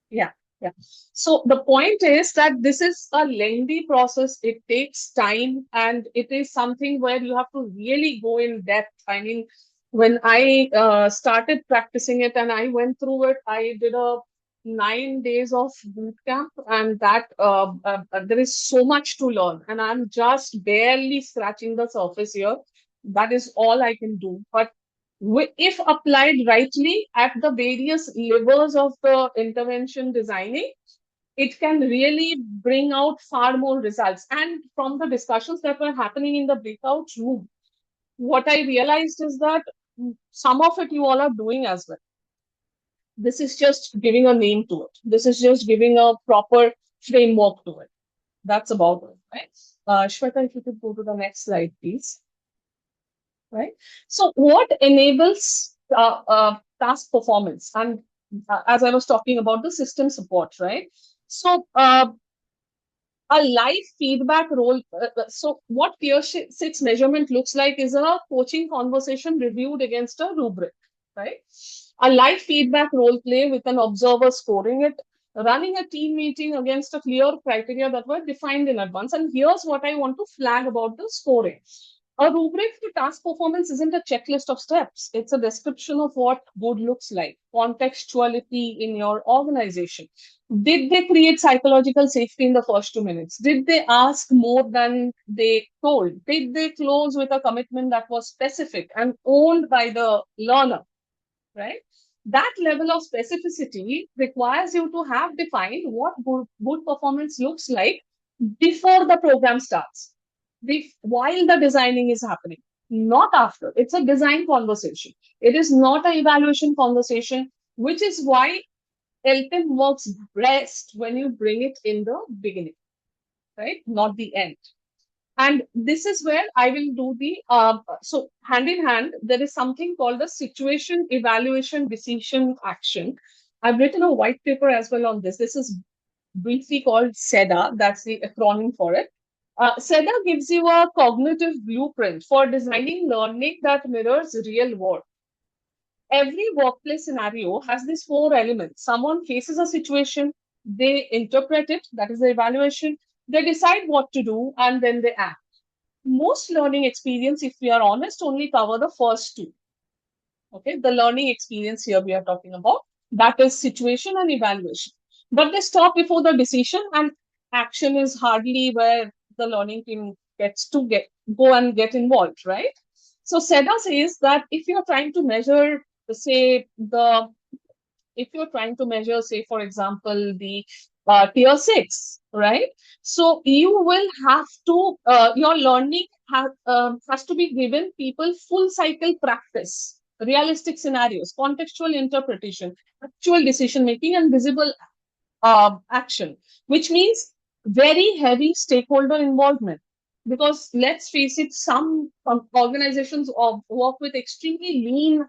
[SPEAKER 3] Yeah. Yeah. So the point is that this is a lengthy process. It takes time and it is something where you have to really go in depth. I mean, when I started practicing it and I went through it, I did a 9 days of boot camp, and that there is so much to learn, and I'm just barely scratching the surface here. That is all I can do. But if applied rightly at the various levels of the intervention designing, it can really bring out far more results. And from the discussions that were happening in the breakout room, what I realized is that some of it you all are doing as well. This is just giving a name to it. This is just giving a proper framework to it. That's about it, right? Shweta, if you could go to the next slide, please. Right. So what enables task performance? And as I was talking about the system support, right? So a live feedback role. So what tier 6 measurement looks like is a coaching conversation reviewed against a rubric, right? A live feedback role play with an observer scoring it, running a team meeting against a clear criteria that were defined in advance. And here's what I want to flag about the scoring. A rubric to task performance isn't a checklist of steps. It's a description of what good looks like, contextuality in your organization. Did they create psychological safety in the first 2 minutes? Did they ask more than they told? Did they close with a commitment that was specific and owned by the learner? Right? That level of specificity requires you to have defined what good performance looks like before the program starts, while the designing is happening, not after. It's a design conversation. It is not an evaluation conversation, which is why LTIM works best when you bring it in the beginning, right? Not the end. And this is where I will do the, so hand in hand, there is something called the situation, evaluation, decision, action. I've written a white paper as well on this. This is briefly called SEDA. That's the acronym for it. SEDA gives you a cognitive blueprint for designing learning that mirrors real world. Every workplace scenario has these 4 elements. Someone faces a situation, they interpret it, that is the evaluation, they decide what to do, and then they act. Most learning experience, if we are honest, only cover the first two. Okay, the learning experience here we are talking about, that is situation and evaluation. But they stop before the decision, and action is hardly where the learning team gets to go and get involved, right? So SEDA says that if you're trying to measure, say, if you're trying to measure, say, for example, the tier 6, right? So you will have to, your learning has to be given people full cycle practice, realistic scenarios, contextual interpretation, actual decision making, and visible action, which means very heavy stakeholder involvement. Because let's face it, some organizations work with extremely lean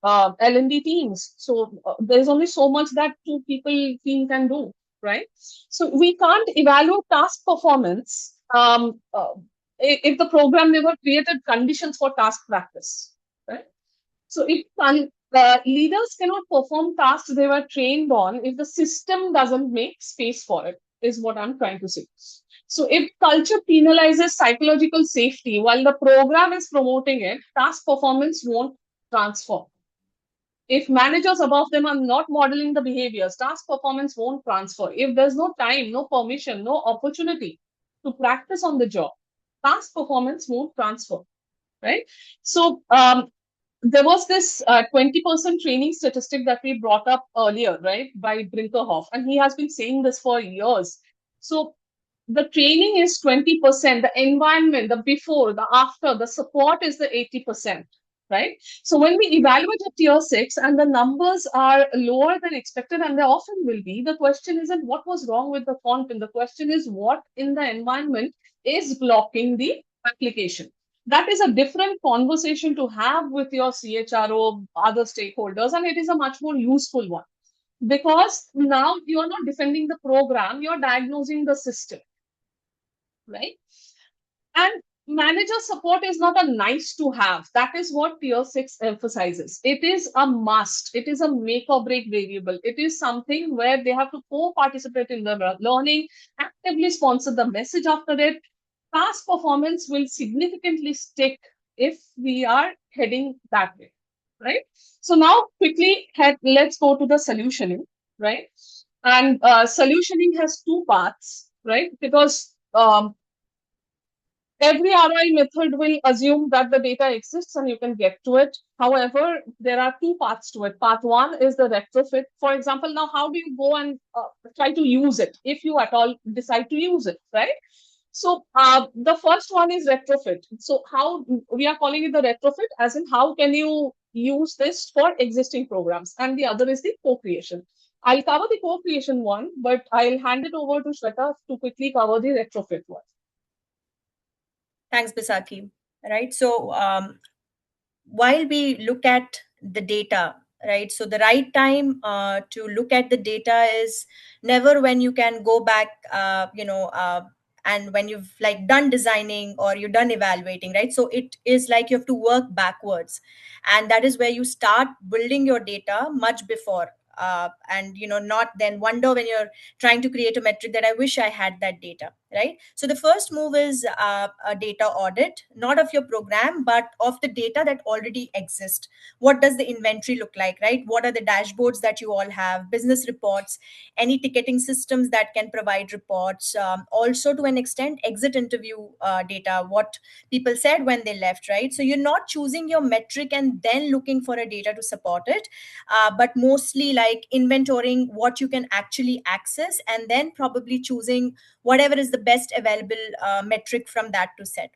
[SPEAKER 3] L&D teams. So there's only so much that 2 people team can do, right? So we can't evaluate task performance if the program never created conditions for task practice, right? So if leaders cannot perform tasks they were trained on if the system doesn't make space for it, is what I'm trying to say. So if culture penalizes psychological safety while the program is promoting it, task performance won't transform. If managers above them are not modeling the behaviors, task performance won't transfer. If there's no time, no permission, no opportunity to practice on the job, task performance won't transfer, right? So there was this 20% training statistic that we brought up earlier, right, by Brinkerhoff, and he has been saying this for years. So the training is 20%, the environment, the before, the after, the support is the 80%, right? So when we evaluate a tier 6 and the numbers are lower than expected, and they often will be, the question isn't what was wrong with the content. The question is what in the environment is blocking the application. That is a different conversation to have with your CHRO, other stakeholders, and it is a much more useful one. Because now you are not defending the program, you're diagnosing the system, right? And manager support is not a nice to have. That is what tier 6 emphasizes. It is a must. It is a make or break variable. It is something where they have to co-participate in the learning, actively sponsor the message after it. Task performance will significantly stick if we are heading that way, right? So now quickly let's go to the solutioning, right? And solutioning has 2 parts, right? Because every ROI method will assume that the data exists and you can get to it. However, there are 2 parts to it. Part 1 is the retrofit. For example, now how do you go and try to use it if you at all decide to use it, right? So the first one is retrofit. So how we are calling it the retrofit, as in how can you use this for existing programs? And the other is the co-creation. I'll cover the co-creation one, but I'll hand it over to Shweta to quickly cover the retrofit one.
[SPEAKER 2] Thanks, Baishakhi. Right. So while we look at the data, right, so the right time to look at the data is never when you can go back, and when you've like done designing or you're done evaluating, right? So it is like you have to work backwards, and that is where you start building your data much before. And not then wonder when you're trying to create a metric that I wish I had that data. right? So the first move is a data audit, not of your program, but of the data that already exists. What does the inventory look like, right? What are the dashboards that you all have, business reports, any ticketing systems that can provide reports, also to an extent exit interview data, what people said when they left, right? So you're not choosing your metric and then looking for a data to support it, but mostly like inventorying what you can actually access and then probably choosing whatever is the best available metric from that to set.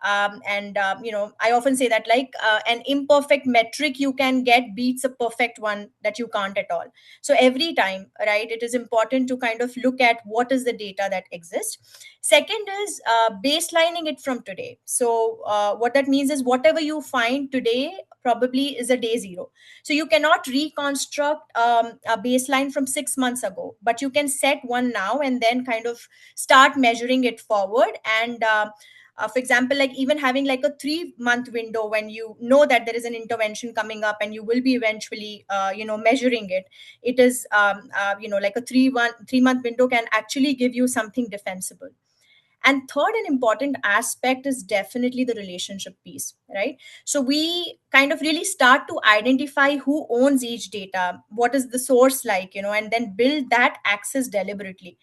[SPEAKER 2] I often say that like an imperfect metric you can get beats a perfect one that you can't at all. So every time, right, it is important to kind of look at what is the data that exists. Second is baselining it from today. So what that means is whatever you find today probably is a day zero. So you cannot reconstruct a baseline from 6 months ago, but you can set one now and then kind of start measuring it forward. And for example, like even having like a 3 month window when you know that there is an intervention coming up and you will be eventually measuring it. It is like a 3 month window can actually give you something defensible. And third and important aspect is definitely the relationship piece, right? So we kind of really start to identify who owns each data, what is the source like, and then build that access deliberately.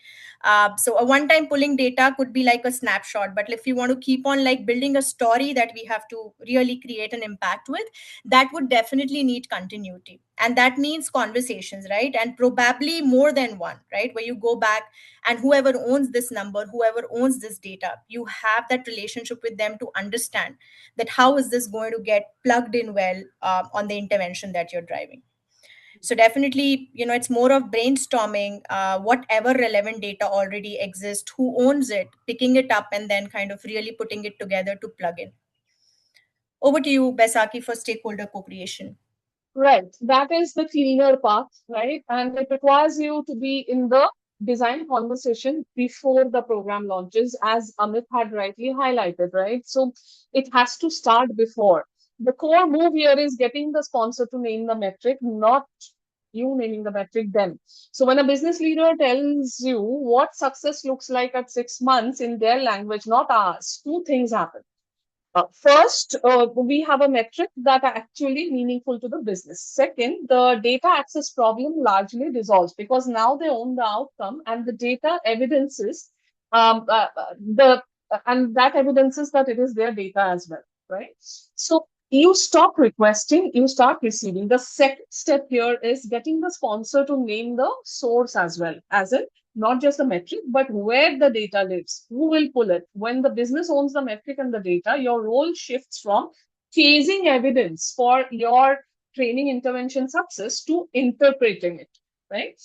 [SPEAKER 2] So a one time pulling data could be like a snapshot, but if you want to keep on like building a story that we have to really create an impact with, that would definitely need continuity. And that means conversations, right? And probably more than one, right? Where you go back and whoever owns this number, whoever owns this data, you have that relationship with them to understand that how is this going to get plugged in well on the intervention that you're driving. So definitely, it's more of brainstorming whatever relevant data already exists, who owns it, picking it up, and then kind of really putting it together to plug in. Over to you, Baishakhi, for stakeholder co-creation.
[SPEAKER 3] Right. That is the cleaner path, right? And it requires you to be in the design conversation before the program launches, as Amit had rightly highlighted, right? So it has to start before. The core move here is getting the sponsor to name the metric, not you naming the metric then. So when a business leader tells you what success looks like at 6 months in their language, not ours, two things happen. First, we have a metric that are actually meaningful to the business. Second, the data access problem largely dissolves because now they own the outcome and the data evidences the and that evidences that it is their data as well, right? So you stop requesting, you start receiving. The second step here is getting the sponsor to name the source as well, as in not just the metric, but where the data lives, who will pull it. When the business owns the metric and the data, your role shifts from chasing evidence for your training intervention success to interpreting it, right?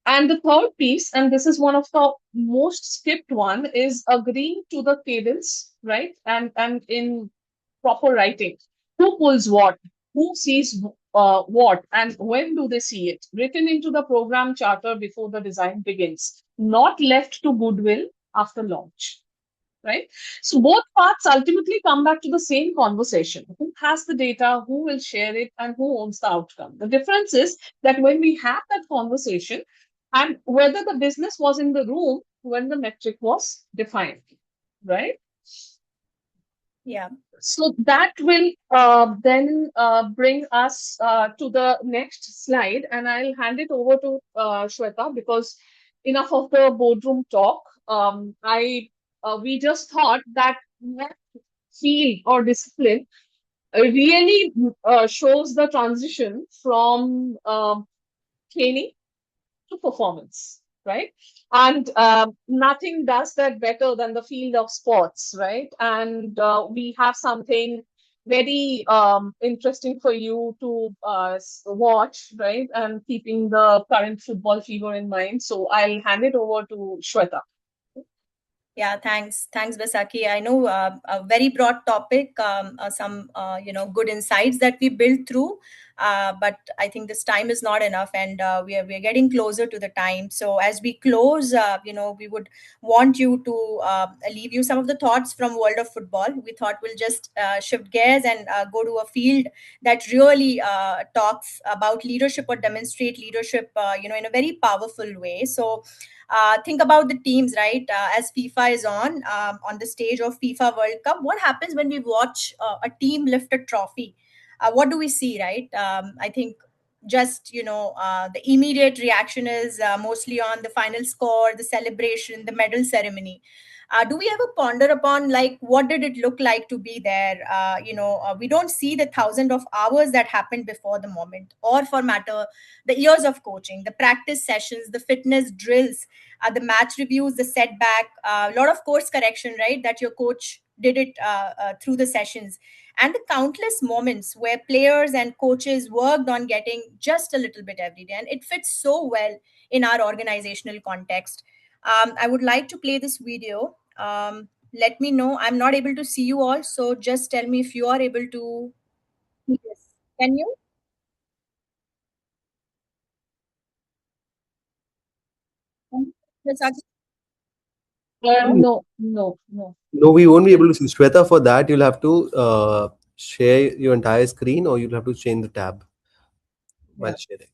[SPEAKER 3] And the third piece, and this is one of the most skipped one, is agreeing to the cadence, right? And in proper writing, who pulls what, who sees what, and when do they see it, written into the program charter before the design begins, not left to goodwill after launch, right? So both parts ultimately come back to the same conversation: who has the data, who will share it, and who owns the outcome. The difference is that when we have that conversation, and whether the business was in the room when the metric was defined, right?
[SPEAKER 2] Yeah.
[SPEAKER 3] So that will then bring us to the next slide, and I'll hand it over to Shweta, because enough of the boardroom talk. I We just thought that field or discipline really shows the transition from training to performance, right? And nothing does that better than the field of sports, right? And we have something very interesting for you to watch, right? And keeping the current football fever in mind. So I'll hand it over to Shweta.
[SPEAKER 2] Yeah, thanks, Baishakhi. I know a very broad topic, some good insights that we built through. but I think this time is not enough, and we are getting closer to the time. So as we close, we would want you to leave you some of the thoughts from world of football. We thought we'll just shift gears and go to a field that really talks about leadership or demonstrate leadership, in a very powerful way. So think about the teams, right? As FIFA is on the stage of FIFA World Cup, what happens when we watch a team lift a trophy? What do we see, right? I think just the immediate reaction is mostly on the final score, the celebration, the medal ceremony. Do we ever ponder upon, like, what did it look like to be there? We don't see the thousand of hours that happened before the moment, or for matter, the years of coaching, the practice sessions, the fitness drills, the match reviews, the setback, a lot of course correction, right? That your coach did it through the sessions, and the countless moments where players and coaches worked on getting just a little bit every day. And it fits so well in our organizational context. I would like to play this video. Let me know. I'm not able to see you all, so just tell me if you are able to. Yes. Can you? Yes,
[SPEAKER 3] No.
[SPEAKER 1] No, we won't be able to see. Shweta, for that, you'll have to share your entire screen, or you'll have to change the tab while
[SPEAKER 3] Yeah.
[SPEAKER 1] sharing.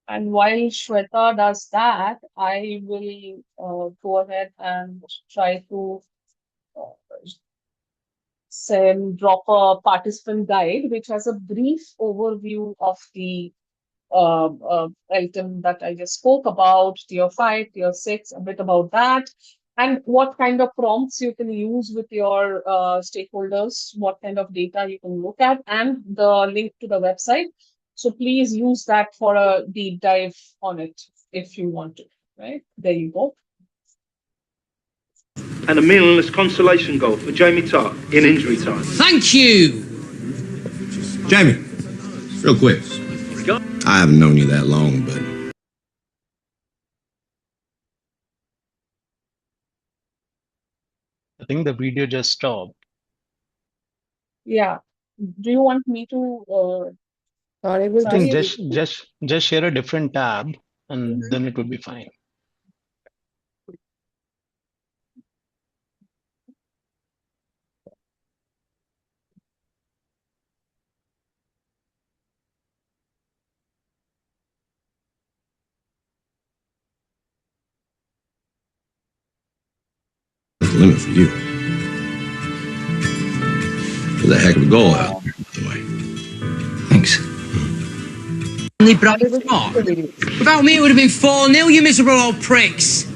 [SPEAKER 3] And while Shweta does that, I will go ahead and try to uh, drop a participant guide, which has a brief overview of the item that I just spoke about, tier 5, tier 6, a bit about that, and what kind of prompts you can use with your stakeholders, what kind of data you can look at, and the link to the website. So please use that for a deep dive on it if you want to, right? There you go.
[SPEAKER 10] And a meaningless consolation goal for Jamie Tartt in injury time.
[SPEAKER 11] Thank you! Jamie, real quick. I haven't known you that long, but
[SPEAKER 7] I think the video just stopped.
[SPEAKER 3] Yeah. Do you want me to?
[SPEAKER 9] Sorry, we'll
[SPEAKER 7] I think
[SPEAKER 3] Sorry.
[SPEAKER 7] just share a different tab, and then it would be fine.
[SPEAKER 11] there's a limit for you. There's a heck of a goal out there, by the way. Thanks.
[SPEAKER 12] Only bright
[SPEAKER 3] It was
[SPEAKER 12] spot.
[SPEAKER 3] the video.
[SPEAKER 12] Without me, it would have been 4-0, you miserable old pricks.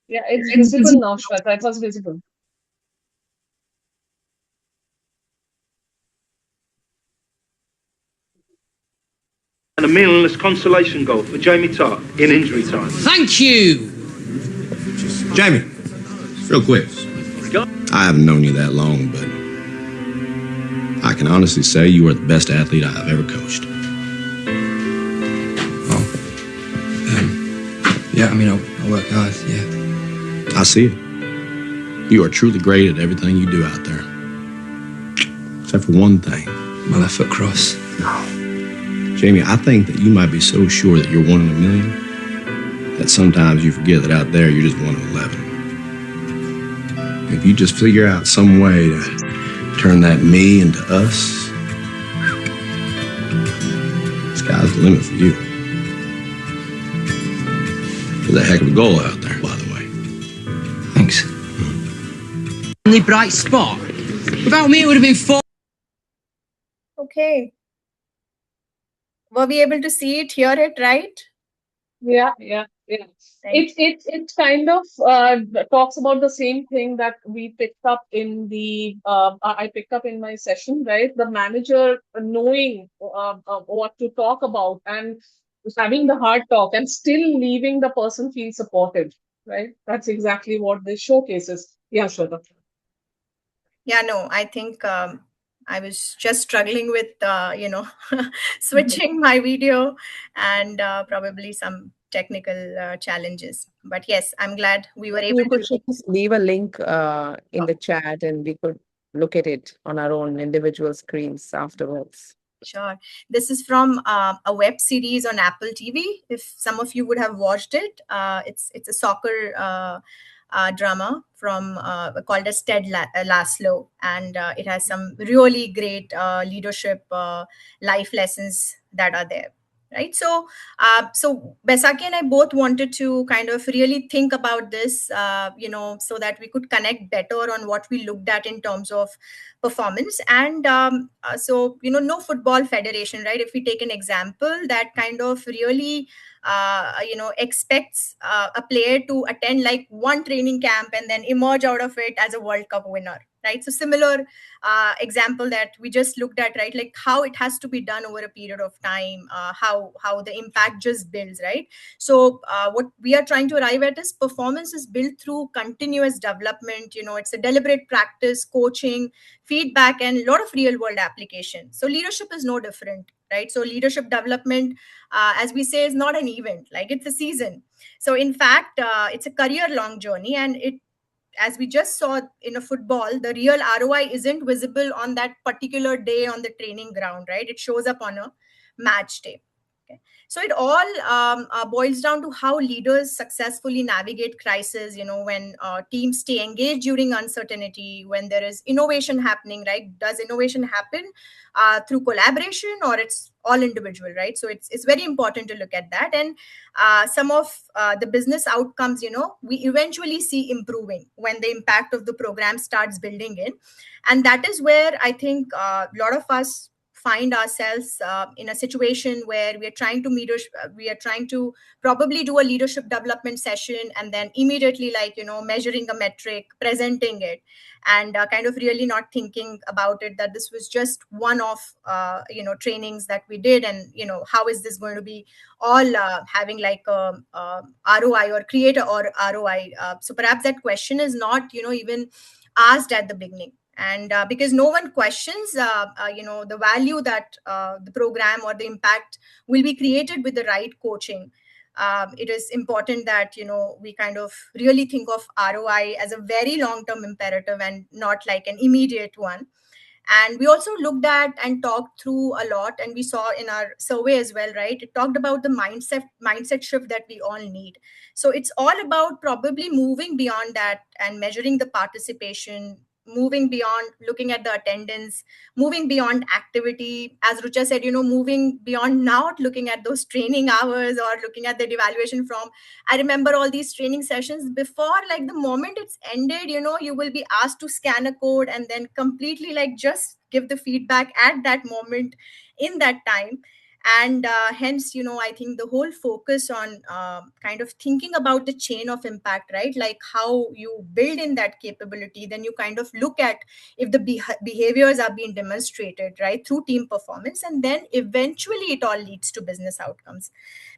[SPEAKER 3] Yeah, it's visible now, Shweta. It was visible.
[SPEAKER 10] And a meaningless consolation goal for Jamie Tartt in injury time.
[SPEAKER 12] Thank you!
[SPEAKER 11] Jamie, real quick. I haven't known you that long, but I can honestly say you are the best athlete I have ever coached.
[SPEAKER 13] Yeah, I mean, I work hard, yeah.
[SPEAKER 11] I see it. You are truly great at everything you do out there. Except for one thing.
[SPEAKER 13] My left foot cross.
[SPEAKER 11] Jamie, I think that you might be so sure that you're 1 in a million that sometimes you forget that out there you're just 1 of 11. If you just figure out some way to turn that me into us, sky's the limit for you. There's a heck of a goal out there, by the way.
[SPEAKER 13] Thanks.
[SPEAKER 12] Only bright spot. Without me, it would have been 4.
[SPEAKER 2] Okay. Were we able to see it, hear it, right?
[SPEAKER 3] Yeah. It kind of talks about the same thing that we picked up in the I picked up in my session, right? The manager knowing what to talk about and having the hard talk and still leaving the person feel supported, right? That's exactly what this showcases. Yeah, Shweta.
[SPEAKER 2] Yeah, no, I think I was just struggling with, switching my video and probably some technical challenges. But yes, I'm glad we were able
[SPEAKER 9] You could
[SPEAKER 2] to.
[SPEAKER 9] just leave a link in the chat and we could look at it on our own individual screens afterwards.
[SPEAKER 2] Sure. This is from a web series on Apple TV. If some of you would have watched it, it's a soccer drama from called as Laszlo, and it has some really great leadership life lessons that are there. Right. So Baishakhi and I both wanted to kind of really think about this, so that we could connect better on what we looked at in terms of performance. And no football federation, right? If we take an example that kind of really expects a player to attend like one training camp and then emerge out of it as a World Cup winner, right? So similar example that we just looked at, right? Like how it has to be done over a period of time, how the impact just builds, right? So what we are trying to arrive at is performance is built through continuous development. It's a deliberate practice, coaching, feedback, and a lot of real world application. So leadership is no different, right? So leadership development, as we say, is not an event, like it's a season. So in fact, it's a career long journey, and it, as we just saw in a football, the real ROI isn't visible on that particular day on the training ground, right? It shows up on a match day. Okay. So it all boils down to how leaders successfully navigate crisis, when teams stay engaged during uncertainty, when there is innovation happening, right? Does innovation happen through collaboration, or it's all individual, right? So it's very important to look at that. And some of the business outcomes, we eventually see improving when the impact of the program starts building in. And that is where I think a lot of us find ourselves in a situation where we are trying to probably do a leadership development session, and then immediately, like, measuring a metric, presenting it, and kind of really not thinking about it, that this was just one of trainings that we did, and how is this going to be all having like a ROI or create a or ROI. So perhaps that question is not even asked at the beginning. And because no one questions the value that the program or the impact will be created with the right coaching. It is important that we kind of really think of ROI as a very long term imperative and not like an immediate one. And we also looked at and talked through a lot, and we saw in our survey as well, right? It talked about the mindset shift that we all need. So it's all about probably moving beyond that and measuring the participation, moving beyond looking at the attendance, moving beyond activity, as Rucha said, moving beyond not looking at those training hours or looking at the evaluation from. I remember all these training sessions before, like the moment it's ended, you will be asked to scan a code and then completely like just give the feedback at that moment in that time. And hence, I think the whole focus on kind of thinking about the chain of impact, right? Like how you build in that capability, then you kind of look at if the behaviors are being demonstrated, right, through team performance, and then eventually it all leads to business outcomes.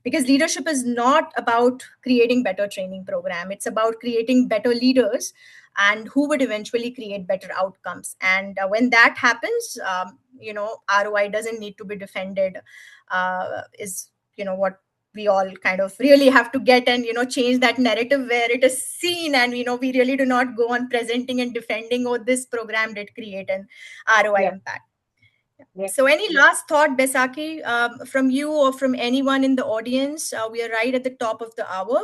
[SPEAKER 2] Because leadership is not about creating better training program, it's about creating better leaders, and who would eventually create better outcomes. And when that happens, ROI doesn't need to be defended, is what we all kind of really have to get, and change that narrative where it is seen, and we really do not go on presenting and defending, oh, this program did create an ROI impact. So any last thought, Baishakhi, from you or from anyone in the audience? We are right at the top of the hour.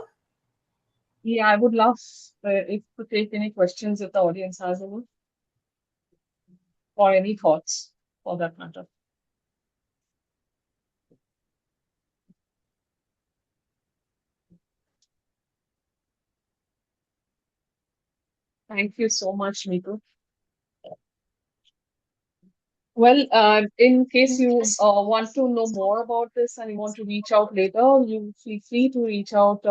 [SPEAKER 3] Yeah, I would love if to take any questions if the audience has any, or any thoughts for that matter. Thank you so much, Miku. Well, in case you want to know more about this and you want to reach out later, you feel free to reach out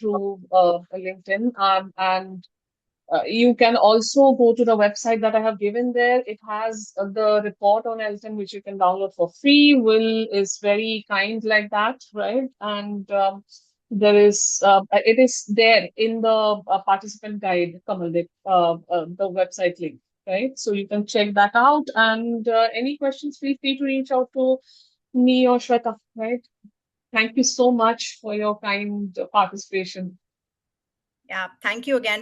[SPEAKER 3] through LinkedIn. And you can also go to the website that I have given there. It has the report on Elton, which you can download for free. Will is very kind like that, right? And there is it is there in the participant guide, Kamaldeep, the website link. right? So you can check that out. And any questions, feel free to reach out to me or Shweta, right? Thank you so much for your kind participation.
[SPEAKER 2] Yeah, thank you again